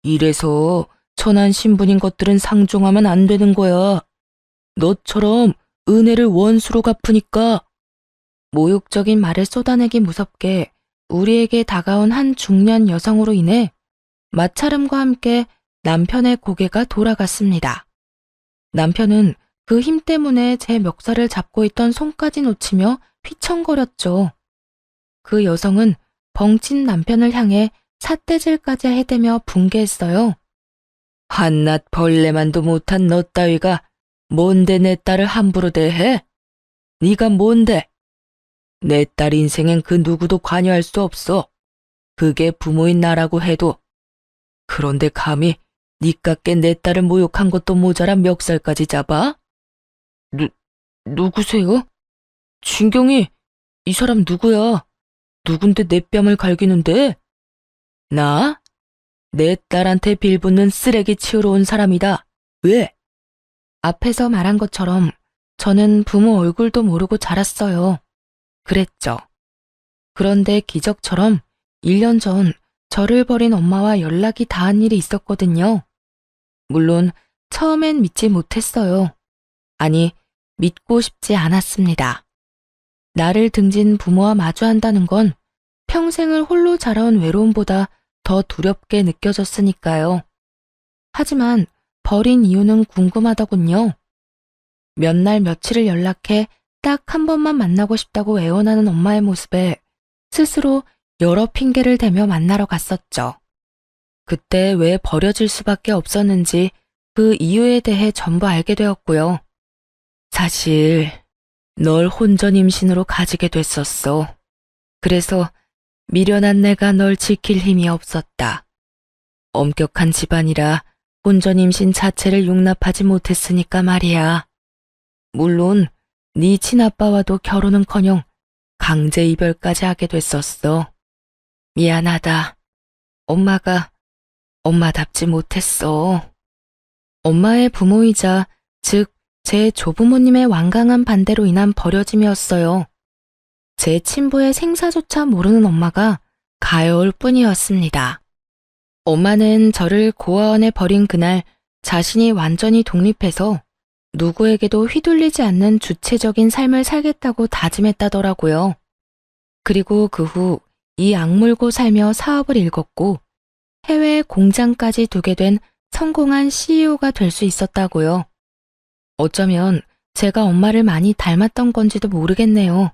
이래서 천한 신분인 것들은 상종하면 안 되는 거야. 너처럼 은혜를 원수로 갚으니까. 모욕적인 말을 쏟아내기 무섭게 우리에게 다가온 한 중년 여성으로 인해 마찰음과 함께 남편의 고개가 돌아갔습니다. 남편은 그 힘 때문에 제 멱살을 잡고 있던 손까지 놓치며 휘청거렸죠. 그 여성은 벙친 남편을 향해 삿대질까지 해대며 분개했어요. 한낱 벌레만도 못한 너 따위가 뭔데 내 딸을 함부로 대해? 네가 뭔데? 내 딸 인생엔 그 누구도 관여할 수 없어. 그게 부모인 나라고 해도. 그런데 감히 니깎게 내 딸을 모욕한 것도 모자라 멱살까지 잡아? 누구세요? 진경이, 이 사람 누구야? 누군데 내 뺨을 갈기는데? 나? 내 딸한테 빌붙는 쓰레기 치우러 온 사람이다. 왜? 앞에서 말한 것처럼 저는 부모 얼굴도 모르고 자랐어요. 그랬죠. 그런데 기적처럼 1년 전 저를 버린 엄마와 연락이 닿은 일이 있었거든요. 물론 처음엔 믿지 못했어요. 아니, 믿고 싶지 않았습니다. 나를 등진 부모와 마주한다는 건 평생을 홀로 자라온 외로움보다 더 두렵게 느껴졌으니까요. 하지만 버린 이유는 궁금하더군요. 몇 날 며칠을 연락해 딱 한 번만 만나고 싶다고 애원하는 엄마의 모습에 스스로 여러 핑계를 대며 만나러 갔었죠. 그때 왜 버려질 수밖에 없었는지 그 이유에 대해 전부 알게 되었고요. 사실 널 혼전 임신으로 가지게 됐었어. 그래서 미련한 내가 널 지킬 힘이 없었다. 엄격한 집안이라 혼전 임신 자체를 용납하지 못했으니까 말이야. 물론 네 친아빠와도 결혼은커녕 강제 이별까지 하게 됐었어. 미안하다. 엄마가 엄마답지 못했어. 엄마의 부모이자 즉 제 조부모님의 완강한 반대로 인한 버려짐이었어요. 제 친부의 생사조차 모르는 엄마가 가여울 뿐이었습니다. 엄마는 저를 고아원에 버린 그날 자신이 완전히 독립해서 누구에게도 휘둘리지 않는 주체적인 삶을 살겠다고 다짐했다더라고요. 그리고 그 후 이 악물고 살며 사업을 일궜고 해외 공장까지 두게 된 성공한 CEO가 될 수 있었다고요. 어쩌면 제가 엄마를 많이 닮았던 건지도 모르겠네요.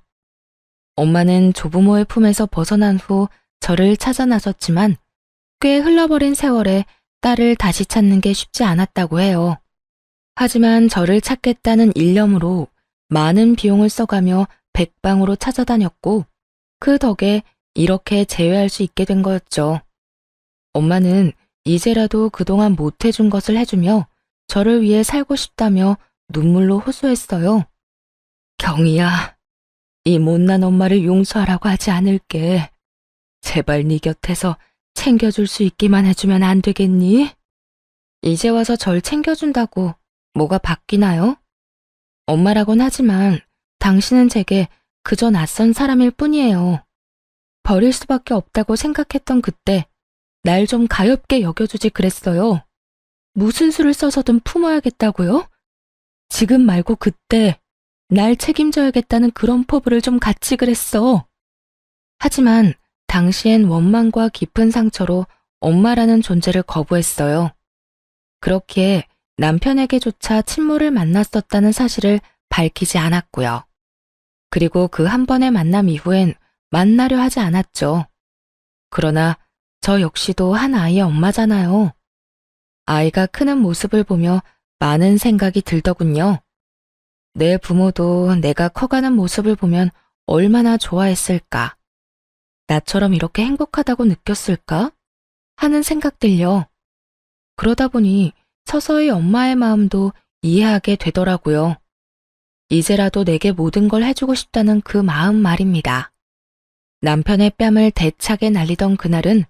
엄마는 조부모의 품에서 벗어난 후 저를 찾아 나섰지만 꽤 흘러버린 세월에 딸을 다시 찾는 게 쉽지 않았다고 해요. 하지만 저를 찾겠다는 일념으로 많은 비용을 써가며 백방으로 찾아다녔고 그 덕에 이렇게 재회할 수 있게 된 거였죠. 엄마는 이제라도 그동안 못해준 것을 해주며 저를 위해 살고 싶다며 눈물로 호소했어요. 경이야, 이 못난 엄마를 용서하라고 하지 않을게. 제발 네 곁에서 챙겨줄 수 있기만 해주면 안 되겠니? 이제 와서 절 챙겨준다고 뭐가 바뀌나요? 엄마라곤 하지만 당신은 제게 그저 낯선 사람일 뿐이에요. 버릴 수밖에 없다고 생각했던 그때 날 좀 가엾게 여겨주지 그랬어요. 무슨 수를 써서든 품어야겠다고요? 지금 말고 그때 날 책임져야겠다는 그런 포부를 좀 갖지 그랬어. 하지만 당시엔 원망과 깊은 상처로 엄마라는 존재를 거부했어요. 그렇기에 남편에게조차 친모를 만났었다는 사실을 밝히지 않았고요. 그리고 그 한 번의 만남 이후엔 만나려 하지 않았죠. 그러나 저 역시도 한 아이의 엄마잖아요. 아이가 크는 모습을 보며 많은 생각이 들더군요. 내 부모도 내가 커가는 모습을 보면 얼마나 좋아했을까? 나처럼 이렇게 행복하다고 느꼈을까? 하는 생각들요. 그러다 보니 서서히 엄마의 마음도 이해하게 되더라고요. 이제라도 내게 모든 걸 해주고 싶다는 그 마음 말입니다. 남편의 뺨을 대차게 날리던 그날은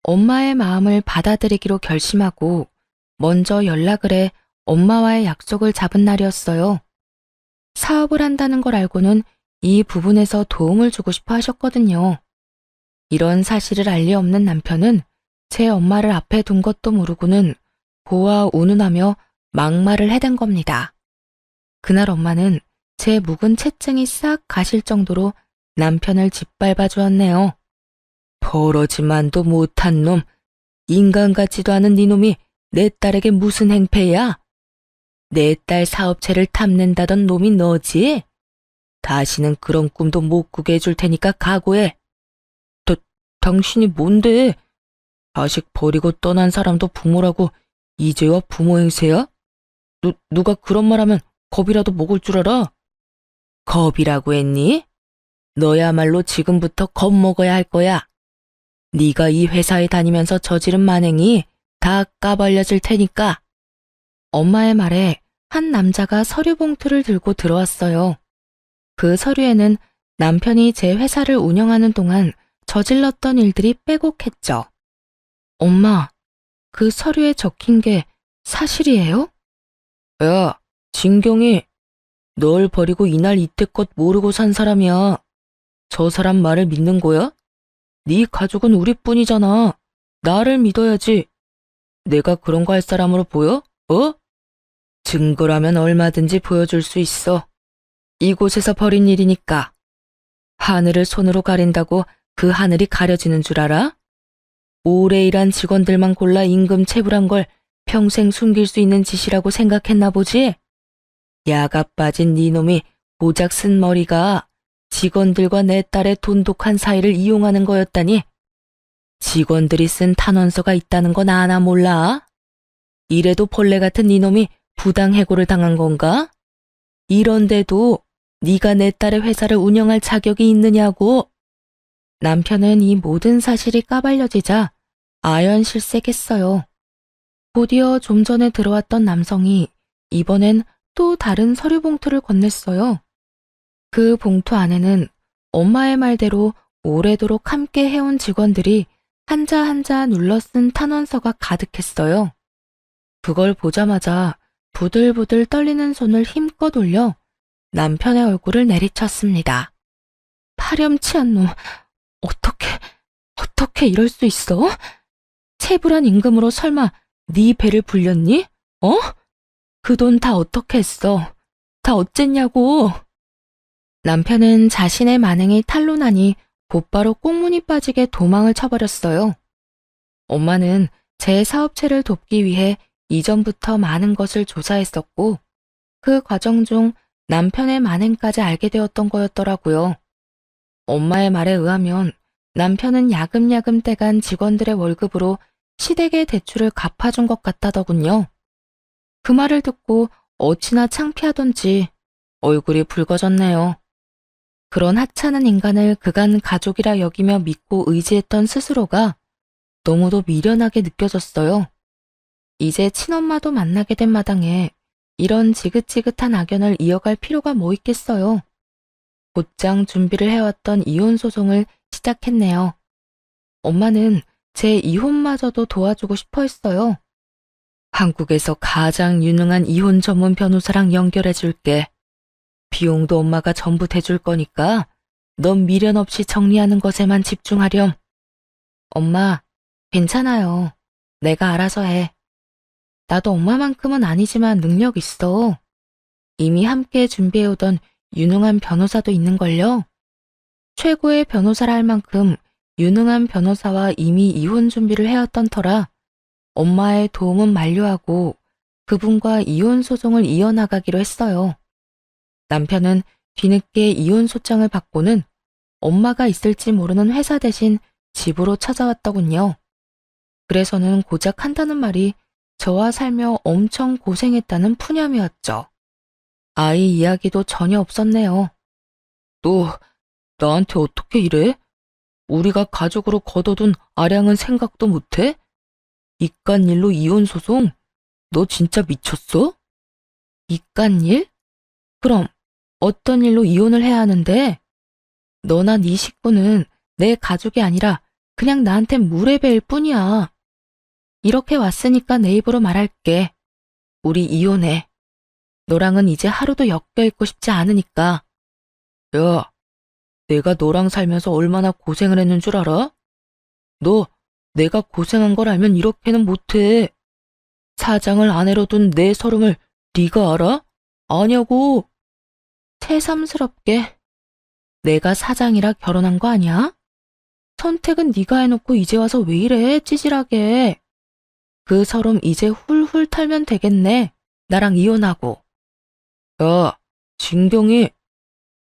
엄마의 마음을 받아들이기로 결심하고 먼저 연락을 해 엄마와의 약속을 잡은 날이었어요. 사업을 한다는 걸 알고는 이 부분에서 도움을 주고 싶어 하셨거든요. 이런 사실을 알 리 없는 남편은 제 엄마를 앞에 둔 것도 모르고는 보아 운운하며 막말을 해댄 겁니다. 그날 엄마는 제 묵은 체증이 싹 가실 정도로 남편을 짓밟아 주었네요. 버러지만도 못한 놈, 인간 같지도 않은 네 놈이 내 딸에게 무슨 행패야? 내 딸 사업체를 탐낸다던 놈이 너지? 다시는 그런 꿈도 못 꾸게 해줄 테니까 각오해. 당신이 뭔데? 자식 버리고 떠난 사람도 부모라고 이제와 부모 행세야? 누가 그런 말하면 겁이라도 먹을 줄 알아? 겁이라고 했니? 너야말로 지금부터 겁먹어야 할 거야. 네가 이 회사에 다니면서 저지른 만행이 다 까발려질 테니까. 엄마의 말에 한 남자가 서류 봉투를 들고 들어왔어요. 그 서류에는 남편이 제 회사를 운영하는 동안 저질렀던 일들이 빼곡했죠. 엄마, 그 서류에 적힌 게 사실이에요? 야, 진경이 널 버리고 이날 이때껏 모르고 산 사람이야. 저 사람 말을 믿는 거야? 네 가족은 우리뿐이잖아. 나를 믿어야지. 내가 그런 거 할 사람으로 보여? 증거라면 얼마든지 보여줄 수 있어. 이곳에서 벌인 일이니까. 하늘을 손으로 가린다고 그 하늘이 가려지는 줄 알아? 오래 일한 직원들만 골라 임금 체불한 걸 평생 숨길 수 있는 짓이라고 생각했나 보지? 야가 빠진 네 놈이 고작 쓴 머리가 직원들과 내 딸의 돈독한 사이를 이용하는 거였다니. 직원들이 쓴 탄원서가 있다는 건 아나 몰라? 이래도 벌레 같은 네 놈이 부당해고를 당한 건가? 이런데도 네가 내 딸의 회사를 운영할 자격이 있느냐고. 남편은 이 모든 사실이 까발려지자 아연실색했어요. 곧이어 좀 전에 들어왔던 남성이 이번엔 또 다른 서류 봉투를 건넸어요. 그 봉투 안에는 엄마의 말대로 오래도록 함께 해온 직원들이 한자 한자 눌러 쓴 탄원서가 가득했어요. 그걸 보자마자 부들부들 떨리는 손을 힘껏 올려 남편의 얼굴을 내리쳤습니다. 파렴치한 놈, 어떻게 이럴 수 있어? 체불한 임금으로 설마 네 배를 불렸니? 그 돈 다 어떻게 했어? 다 어쨌냐고. 남편은 자신의 만행이 탄로나니 곧바로 꽁무니 빠지게 도망을 쳐버렸어요. 엄마는 제 사업체를 돕기 위해 이전부터 많은 것을 조사했었고 그 과정 중 남편의 만행까지 알게 되었던 거였더라고요. 엄마의 말에 의하면 남편은 야금야금 떼간 직원들의 월급으로 시댁의 대출을 갚아준 것 같다더군요. 그 말을 듣고 어찌나 창피하던지 얼굴이 붉어졌네요. 그런 하찮은 인간을 그간 가족이라 여기며 믿고 의지했던 스스로가 너무도 미련하게 느껴졌어요. 이제 친엄마도 만나게 된 마당에 이런 지긋지긋한 악연을 이어갈 필요가 뭐 있겠어요. 곧장 준비를 해왔던 이혼 소송을 시작했네요. 엄마는 제 이혼마저도 도와주고 싶어 했어요. 한국에서 가장 유능한 이혼 전문 변호사랑 연결해줄게. 비용도 엄마가 전부 대줄 거니까 넌 미련 없이 정리하는 것에만 집중하렴. 엄마, 괜찮아요. 내가 알아서 해. 나도 엄마만큼은 아니지만 능력 있어. 이미 함께 준비해오던 유능한 변호사도 있는걸요. 최고의 변호사라 할 만큼 유능한 변호사와 이미 이혼 준비를 해왔던 터라 엄마의 도움은 만료하고 그분과 이혼 소송을 이어나가기로 했어요. 남편은 뒤늦게 이혼 소장을 받고는 엄마가 있을지 모르는 회사 대신 집으로 찾아왔더군요. 그래서는 고작 한다는 말이 저와 살며 엄청 고생했다는 푸념이었죠. 아이 이야기도 전혀 없었네요. 너 나한테 어떻게 이래? 우리가 가족으로 거둬둔 아량은 생각도 못해? 이깟일로 이혼 소송? 너 진짜 미쳤어? 이깟일? 그럼 어떤 일로 이혼을 해야 하는데? 너나 네 식구는 내 가족이 아니라 그냥 나한텐 물의 배일 뿐이야. 이렇게 왔으니까 내 입으로 말할게. 우리 이혼해. 너랑은 이제 하루도 엮여있고 싶지 않으니까. 야, 내가 너랑 살면서 얼마나 고생을 했는 줄 알아? 너 내가 고생한 걸 알면 이렇게는 못해. 사장을 아내로 둔 내 서름을 네가 알아? 아냐고. 새삼스럽게 내가 사장이라 결혼한 거 아니야? 선택은 네가 해놓고 이제 와서 왜 이래 찌질하게. 그 서름 이제 훌훌 털면 되겠네. 나랑 이혼하고. 야, 진경이,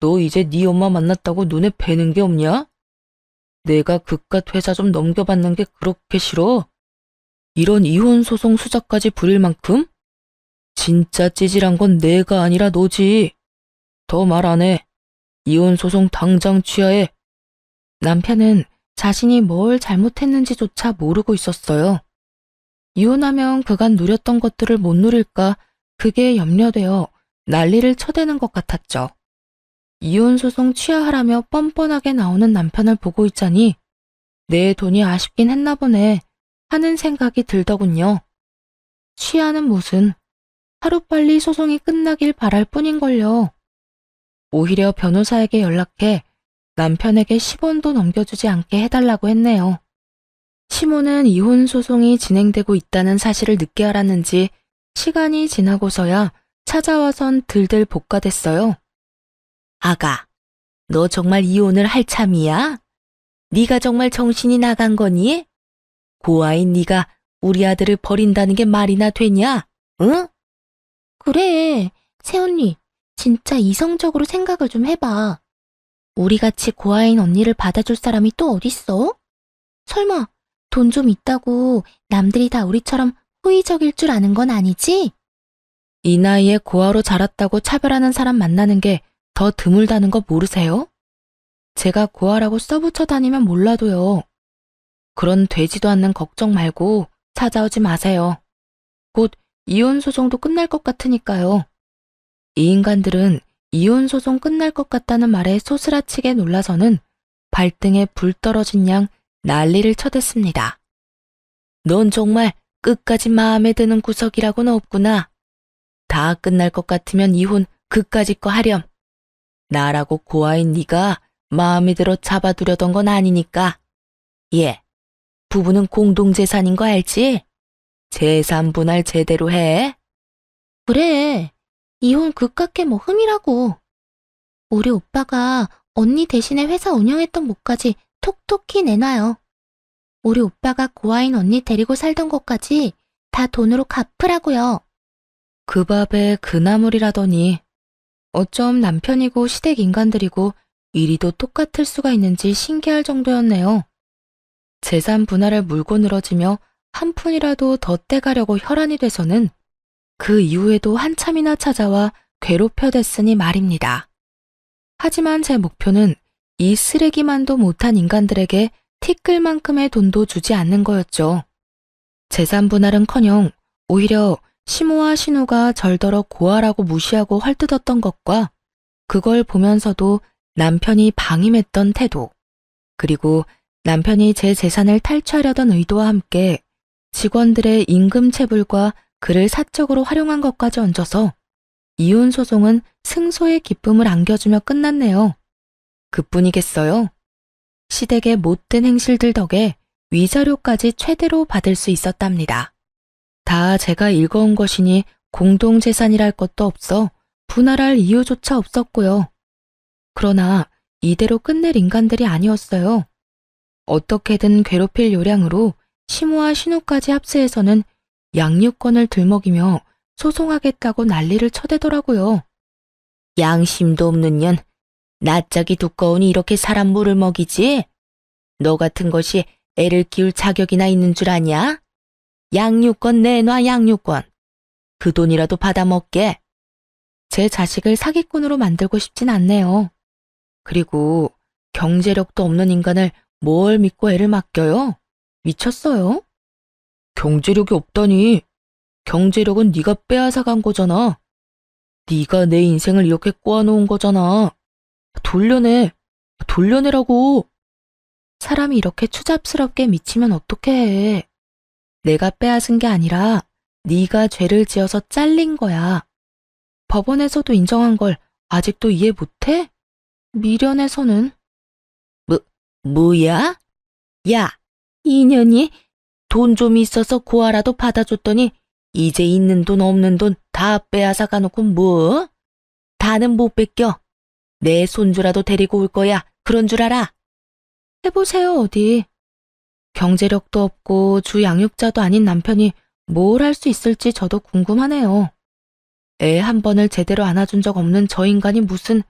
너 이제 네 엄마 만났다고 눈에 뵈는 게 없냐? 내가 그깟 회사 좀 넘겨받는 게 그렇게 싫어? 이런 이혼 소송 수작까지 부릴 만큼? 진짜 찌질한 건 내가 아니라 너지. 더 말 안 해. 이혼 소송 당장 취하해. 남편은 자신이 뭘 잘못했는지조차 모르고 있었어요. 이혼하면 그간 누렸던 것들을 못 누릴까 그게 염려되어 난리를 쳐대는 것 같았죠. 이혼 소송 취하하라며 뻔뻔하게 나오는 남편을 보고 있자니 내 돈이 아쉽긴 했나 보네 하는 생각이 들더군요. 취하는 무슨, 하루빨리 소송이 끝나길 바랄 뿐인걸요. 오히려 변호사에게 연락해 남편에게 10원도 넘겨주지 않게 해달라고 했네요. 시모는 이혼 소송이 진행되고 있다는 사실을 늦게 알았는지 시간이 지나고서야 찾아와선 들들 볶아댔어요. 아가, 너 정말 이혼을 할 참이야? 네가 정말 정신이 나간 거니? 고아인 네가 우리 아들을 버린다는 게 말이나 되냐? 응? 그래, 새언니, 진짜 이성적으로 생각을 좀 해봐. 우리같이 고아인 언니를 받아줄 사람이 또 어딨어? 설마 돈 좀 있다고 남들이 다 우리처럼 호의적일 줄 아는 건 아니지? 이 나이에 고아로 자랐다고 차별하는 사람 만나는 게 더 드물다는 거 모르세요? 제가 고아라고 써붙여 다니면 몰라도요. 그런 되지도 않는 걱정 말고 찾아오지 마세요. 곧 이혼 소송도 끝날 것 같으니까요. 이 인간들은 이혼 소송 끝날 것 같다는 말에 소스라치게 놀라서는 발등에 불 떨어진 양 난리를 쳐댔습니다. 넌 정말 끝까지 마음에 드는 구석이라고는 없구나. 다 끝날 것 같으면 이혼 그까짓 거 하렴. 나라고 고아인 네가 마음에 들어 잡아두려던 건 아니니까. 예, 부부는 공동재산인 거 알지? 재산 분할 제대로 해. 그래, 이혼 그깟게 뭐 흠이라고. 우리 오빠가 언니 대신에 회사 운영했던 몫까지 톡톡히 내놔요. 우리 오빠가 고아인 언니 데리고 살던 곳까지 다 돈으로 갚으라고요. 그 밥에 그 나물이라더니 어쩜 남편이고 시댁 인간들이고 이리도 똑같을 수가 있는지 신기할 정도였네요. 재산 분할을 물고 늘어지며 한 푼이라도 더 떼가려고 혈안이 돼서는 그 이후에도 한참이나 찾아와 괴롭혀댔으니 말입니다. 하지만 제 목표는 이 쓰레기만도 못한 인간들에게 티끌만큼의 돈도 주지 않는 거였죠. 재산 분할은커녕 오히려 시모와 신우가 절더러 고아라고 무시하고 헐뜯었던 것과 그걸 보면서도 남편이 방임했던 태도, 그리고 남편이 제 재산을 탈취하려던 의도와 함께 직원들의 임금 체불과 그를 사적으로 활용한 것까지 얹어서 이혼 소송은 승소의 기쁨을 안겨주며 끝났네요. 그뿐이겠어요. 시댁의 못된 행실들 덕에 위자료까지 최대로 받을 수 있었답니다. 다 제가 읽어온 것이니 공동재산이랄 것도 없어 분할할 이유조차 없었고요. 그러나 이대로 끝낼 인간들이 아니었어요. 어떻게든 괴롭힐 요량으로 시모와 신우까지 합세해서는 양육권을 들먹이며 소송하겠다고 난리를 쳐대더라고요. 양심도 없는 년, 낯짝이 두꺼우니 이렇게 사람 물을 먹이지? 너 같은 것이 애를 키울 자격이나 있는 줄 아냐? 양육권 내놔, 양육권. 그 돈이라도 받아먹게. 제 자식을 사기꾼으로 만들고 싶진 않네요. 그리고 경제력도 없는 인간을 뭘 믿고 애를 맡겨요? 미쳤어요? 경제력이 없다니. 경제력은 네가 빼앗아간 거잖아. 네가 내 인생을 이렇게 꼬아놓은 거잖아. 돌려내. 돌려내라고. 사람이 이렇게 추잡스럽게 미치면 어떻게 해. 내가 빼앗은 게 아니라 네가 죄를 지어서 잘린 거야. 법원에서도 인정한 걸 아직도 이해 못해? 미련에서는. 뭐야? 야, 이년이 돈 좀 있어서 고아라도 받아줬더니 이제 있는 돈 없는 돈 다 빼앗아 가놓고 뭐? 다는 못 뺏겨. 내 손주라도 데리고 올 거야. 그런 줄 알아? 해보세요, 어디. 경제력도 없고 주 양육자도 아닌 남편이 뭘 할 수 있을지 저도 궁금하네요. 애 한 번을 제대로 안아준 적 없는 저 인간이 무슨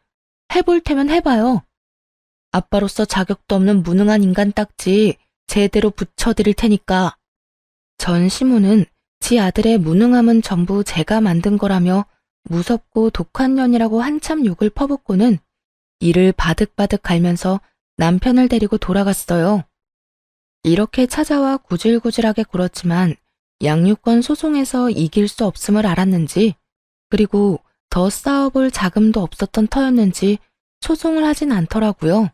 해볼 테면 해봐요. 아빠로서 자격도 없는 무능한 인간 딱지 제대로 붙여드릴 테니까. 전 시모는 지 아들의 무능함은 전부 제가 만든 거라며 무섭고 독한 년이라고 한참 욕을 퍼붓고는 이를 바득바득 갈면서 남편을 데리고 돌아갔어요. 이렇게 찾아와 구질구질하게 굴었지만 양육권 소송에서 이길 수 없음을 알았는지, 그리고 더 싸워볼 자금도 없었던 터였는지 소송을 하진 않더라고요.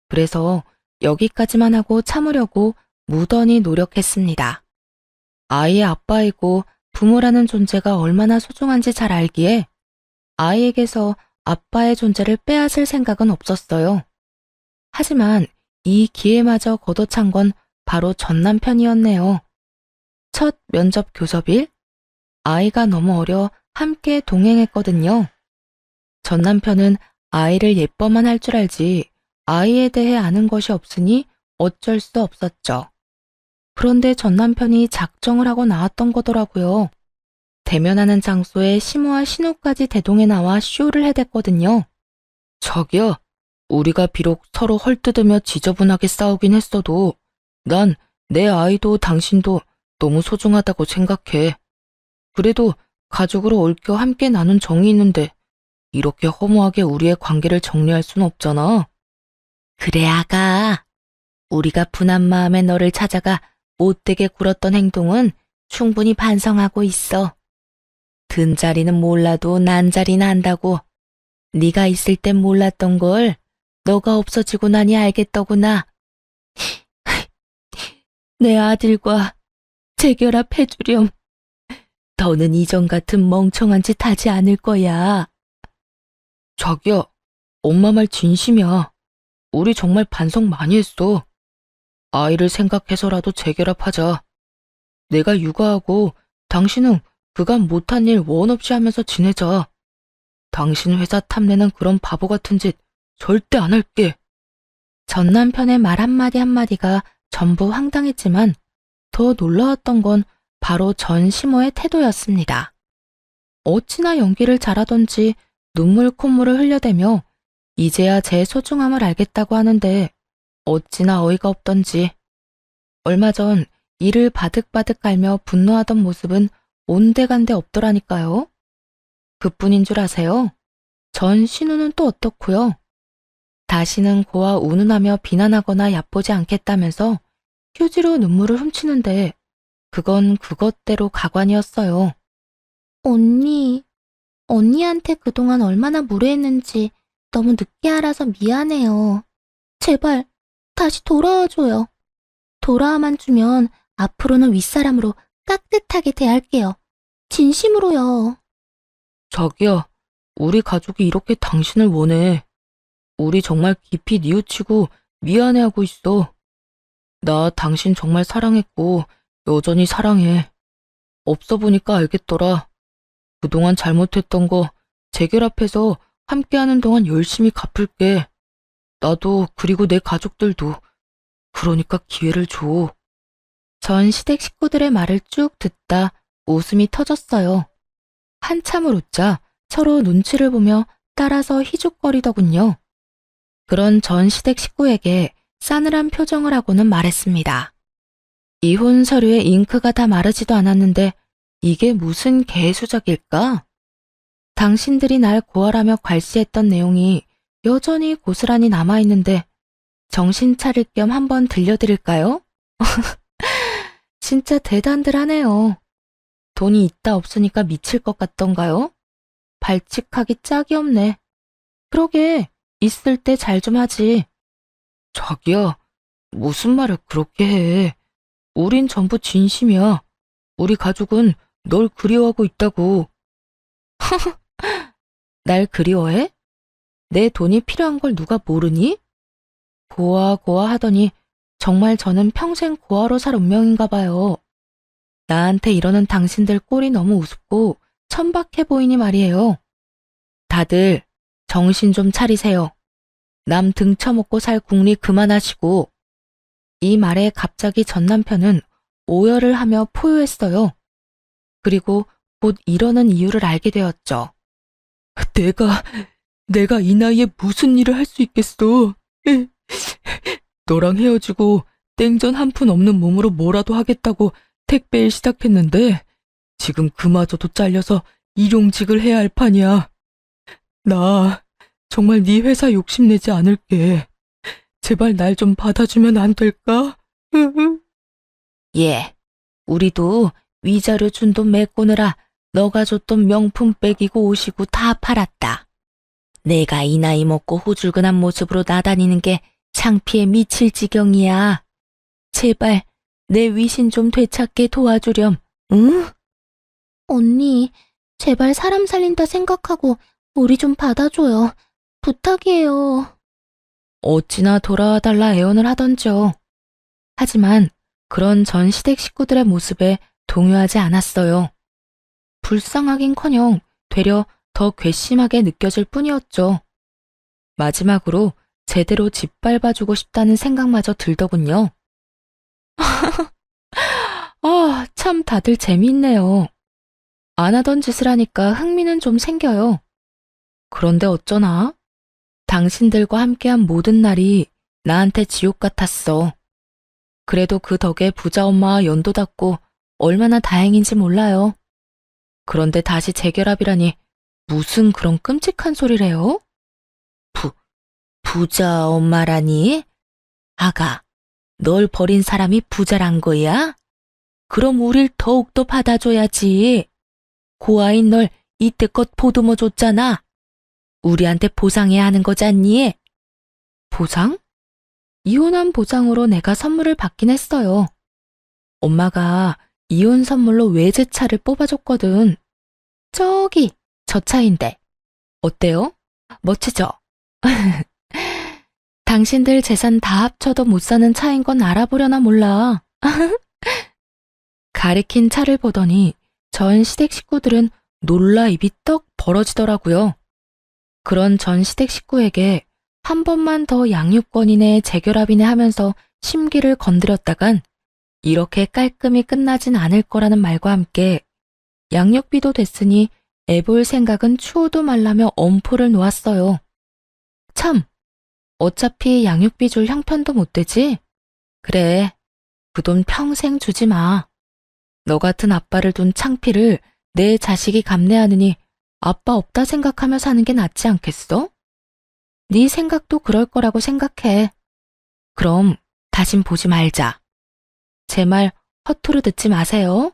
그래서 여기까지만 하고 참으려고 무던히 노력했습니다. 아이의 아빠이고 부모라는 존재가 얼마나 소중한지 잘 알기에 아이에게서 아빠의 존재를 빼앗을 생각은 없었어요. 하지만 이 기회마저 걷어찬 건 바로 전 남편이었네요. 첫 면접 교섭일, 아이가 너무 어려 함께 동행했거든요. 전 남편은 아이를 예뻐만 할 줄 알지 아이에 대해 아는 것이 없으니 어쩔 수 없었죠. 그런데 전 남편이 작정을 하고 나왔던 거더라고요. 대면하는 장소에 시모와 신우까지 대동해 나와 쇼를 해댔거든요. 자기야, 우리가 비록 서로 헐뜯으며 지저분하게 싸우긴 했어도 난 내 아이도 당신도 너무 소중하다고 생각해. 그래도 가족으로 얽혀 함께 나눈 정이 있는데 이렇게 허무하게 우리의 관계를 정리할 순 없잖아. 그래, 아가. 우리가 분한 마음에 너를 찾아가 못되게 굴었던 행동은 충분히 반성하고 있어. 든 자리는 몰라도 난 자리는 안다고. 네가 있을 땐 몰랐던 걸 너가 없어지고 나니 알겠더구나. 내 아들과 재결합해주렴. 더는 이전 같은 멍청한 짓 하지 않을 거야. 자기야, 엄마 말 진심이야. 우리 정말 반성 많이 했어. 아이를 생각해서라도 재결합하자. 내가 육아하고 당신은 그간 못한 일 원 없이 하면서 지내자. 당신 회사 탐내는 그런 바보 같은 짓 절대 안 할게. 전 남편의 말 한마디 한마디가 전부 황당했지만 더 놀라웠던 건 바로 전 시모의 태도였습니다. 어찌나 연기를 잘하던지 눈물 콧물을 흘려대며 이제야 제 소중함을 알겠다고 하는데 어찌나 어이가 없던지. 얼마 전 이를 바득바득 갈며 분노하던 모습은 온데간데 없더라니까요. 그뿐인 줄 아세요? 전 신우는 또 어떻고요? 다시는 고아 운운하며 비난하거나 얕보지 않겠다면서 휴지로 눈물을 훔치는데 그건 그것대로 가관이었어요. 언니한테 그동안 얼마나 무례했는지 너무 늦게 알아서 미안해요. 제발 다시 돌아와줘요. 돌아와만 주면 앞으로는 윗사람으로 깍듯하게 대할게요. 진심으로요. 자기야, 우리 가족이 이렇게 당신을 원해. 우리 정말 깊이 뉘우치고 미안해하고 있어. 나 당신 정말 사랑했고 여전히 사랑해. 없어 보니까 알겠더라. 그동안 잘못했던 거 재결합해서 함께하는 동안 열심히 갚을게. 나도 그리고 내 가족들도. 그러니까 기회를 줘. 전 시댁 식구들의 말을 쭉 듣다 웃음이 터졌어요. 한참을 웃자 서로 눈치를 보며 따라서 희죽거리더군요. 그런 전 시댁 식구에게 싸늘한 표정을 하고는 말했습니다. 이혼 서류에 잉크가 다 마르지도 않았는데 이게 무슨 개수작일까? 당신들이 날 고발하며 괄시했던 내용이 여전히 고스란히 남아있는데 정신 차릴 겸 한번 들려드릴까요? 진짜 대단들 하네요. 돈이 있다 없으니까 미칠 것 같던가요? 발칙하기 짝이 없네. 그러게, 있을 때 잘 좀 하지. 자기야, 무슨 말을 그렇게 해. 우린 전부 진심이야. 우리 가족은 널 그리워하고 있다고. 날 그리워해? 내 돈이 필요한 걸 누가 모르니? 고아 고아 하더니 정말 저는 평생 고아로 살 운명인가 봐요. 나한테 이러는 당신들 꼴이 너무 우습고 천박해 보이니 말이에요. 다들 정신 좀 차리세요. 남 등쳐먹고 살 궁리 그만하시고. 이 말에 갑자기 전 남편은 오열을 하며 포효했어요. 그리고 곧 이러는 이유를 알게 되었죠. 내가 이 나이에 무슨 일을 할 수 있겠어. 너랑 헤어지고 땡전 한 푼 없는 몸으로 뭐라도 하겠다고 택배일 시작했는데 지금 그마저도 잘려서 일용직을 해야 할 판이야. 나 정말 네 회사 욕심내지 않을게. 제발 날 좀 받아주면 안 될까? 예, 우리도 위자료 준 돈 메꾸느라 너가 줬던 명품 백이고 옷이고 다 팔았다. 내가 이 나이 먹고 후줄근한 모습으로 나다니는 게 창피해 미칠 지경이야. 제발 내 위신 좀 되찾게 도와주렴, 응? 언니, 제발 사람 살린다 생각하고 우리 좀 받아줘요. 부탁이에요. 어찌나 돌아와 달라 애원을 하던지요. 하지만 그런 전 시댁 식구들의 모습에 동요하지 않았어요. 불쌍하긴커녕 되려 더 괘씸하게 느껴질 뿐이었죠. 마지막으로 제대로 짓밟아주고 싶다는 생각마저 들더군요. 아, 참 다들 재미있네요. 안 하던 짓을 하니까 흥미는 좀 생겨요. 그런데 어쩌나? 당신들과 함께한 모든 날이 나한테 지옥 같았어. 그래도 그 덕에 부자 엄마와 연도 닿고 얼마나 다행인지 몰라요. 그런데 다시 재결합이라니 무슨 그런 끔찍한 소리래요? 부자 엄마라니? 아가, 널 버린 사람이 부자란 거야? 그럼 우릴 더욱더 받아줘야지. 고아인 널 이때껏 보듬어 줬잖아. 우리한테 보상해야 하는 거잖니? 보상? 이혼한 보상으로 내가 선물을 받긴 했어요. 엄마가 이혼 선물로 외제차를 뽑아줬거든. 저기, 저 차인데. 어때요? 멋지죠? 당신들 재산 다 합쳐도 못 사는 차인 건 알아보려나 몰라. 가리킨 차를 보더니 전 시댁 식구들은 놀라 입이 떡 벌어지더라고요. 그런 전 시댁 식구에게 한 번만 더 양육권이네 재결합이네 하면서 심기를 건드렸다간 이렇게 깔끔히 끝나진 않을 거라는 말과 함께 양육비도 됐으니 애볼 생각은 추호도 말라며 엄포를 놓았어요. 참, 어차피 양육비 줄 형편도 못 되지? 그래, 그 돈 평생 주지 마. 너 같은 아빠를 둔 창피를 내 자식이 감내하느니 아빠 없다 생각하며 사는 게 낫지 않겠어? 네 생각도 그럴 거라고 생각해. 그럼 다신 보지 말자. 제 말 허투루 듣지 마세요.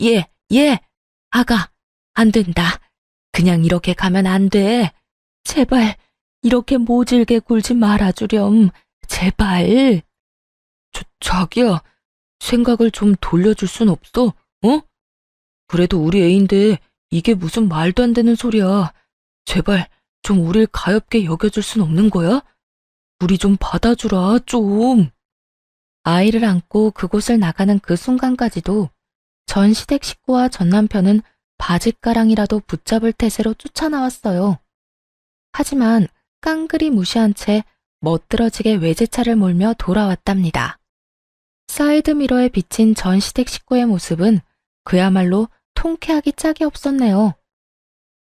예, 아가, 안 된다. 그냥 이렇게 가면 안 돼. 제발 이렇게 모질게 굴지 말아주렴. 제발. 자기야, 생각을 좀 돌려줄 순 없어? 어? 그래도 우리 애인데 이게 무슨 말도 안 되는 소리야. 제발 좀 우릴 가엾게 여겨줄 순 없는 거야? 우리 좀 받아주라, 좀. 아이를 안고 그곳을 나가는 그 순간까지도 전 시댁 식구와 전 남편은 바짓가랑이라도 붙잡을 태세로 쫓아나왔어요. 하지만 깡그리 무시한 채 멋들어지게 외제차를 몰며 돌아왔답니다. 사이드미러에 비친 전 시댁 식구의 모습은 그야말로 통쾌하기 짝이 없었네요.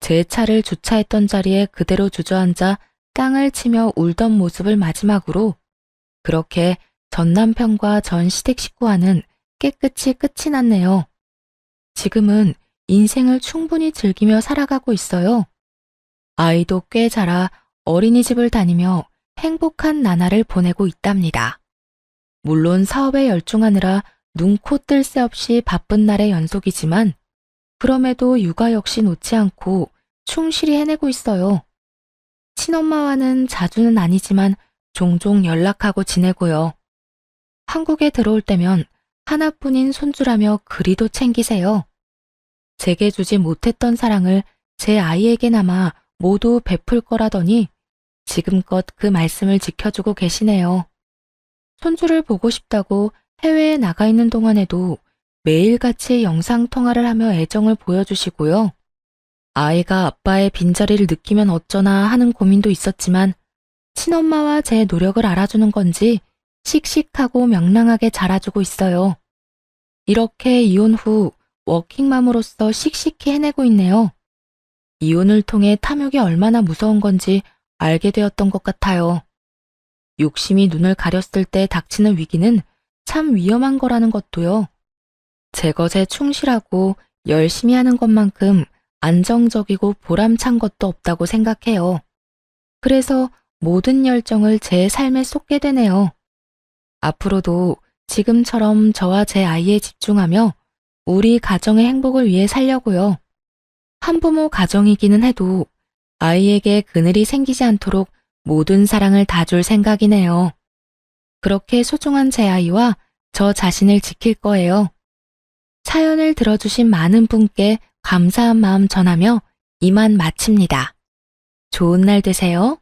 제 차를 주차했던 자리에 그대로 주저앉아 깡을 치며 울던 모습을 마지막으로 그렇게 전 남편과 전 시댁 식구와는 깨끗이 끝이 났네요. 지금은 인생을 충분히 즐기며 살아가고 있어요. 아이도 꽤 자라 어린이집을 다니며 행복한 나날을 보내고 있답니다. 물론 사업에 열중하느라 눈코 뜰 새 없이 바쁜 날의 연속이지만 그럼에도 육아 역시 놓지 않고 충실히 해내고 있어요. 친엄마와는 자주는 아니지만 종종 연락하고 지내고요. 한국에 들어올 때면 하나뿐인 손주라며 그리도 챙기세요. 제게 주지 못했던 사랑을 제 아이에게나마 모두 베풀 거라더니 지금껏 그 말씀을 지켜주고 계시네요. 손주를 보고 싶다고 해외에 나가 있는 동안에도 매일같이 영상통화를 하며 애정을 보여주시고요. 아이가 아빠의 빈자리를 느끼면 어쩌나 하는 고민도 있었지만 친엄마와 제 노력을 알아주는 건지 씩씩하고 명랑하게 자라주고 있어요. 이렇게 이혼 후 워킹맘으로서 씩씩히 해내고 있네요. 이혼을 통해 탐욕이 얼마나 무서운 건지 알게 되었던 것 같아요. 욕심이 눈을 가렸을 때 닥치는 위기는 참 위험한 거라는 것도요. 제 것에 충실하고 열심히 하는 것만큼 안정적이고 보람찬 것도 없다고 생각해요. 그래서 모든 열정을 제 삶에 쏟게 되네요. 앞으로도 지금처럼 저와 제 아이에 집중하며 우리 가정의 행복을 위해 살려고요. 한부모 가정이기는 해도 아이에게 그늘이 생기지 않도록 모든 사랑을 다 줄 생각이네요. 그렇게 소중한 제 아이와 저 자신을 지킬 거예요. 사연을 들어주신 많은 분께 감사한 마음 전하며 이만 마칩니다. 좋은 날 되세요.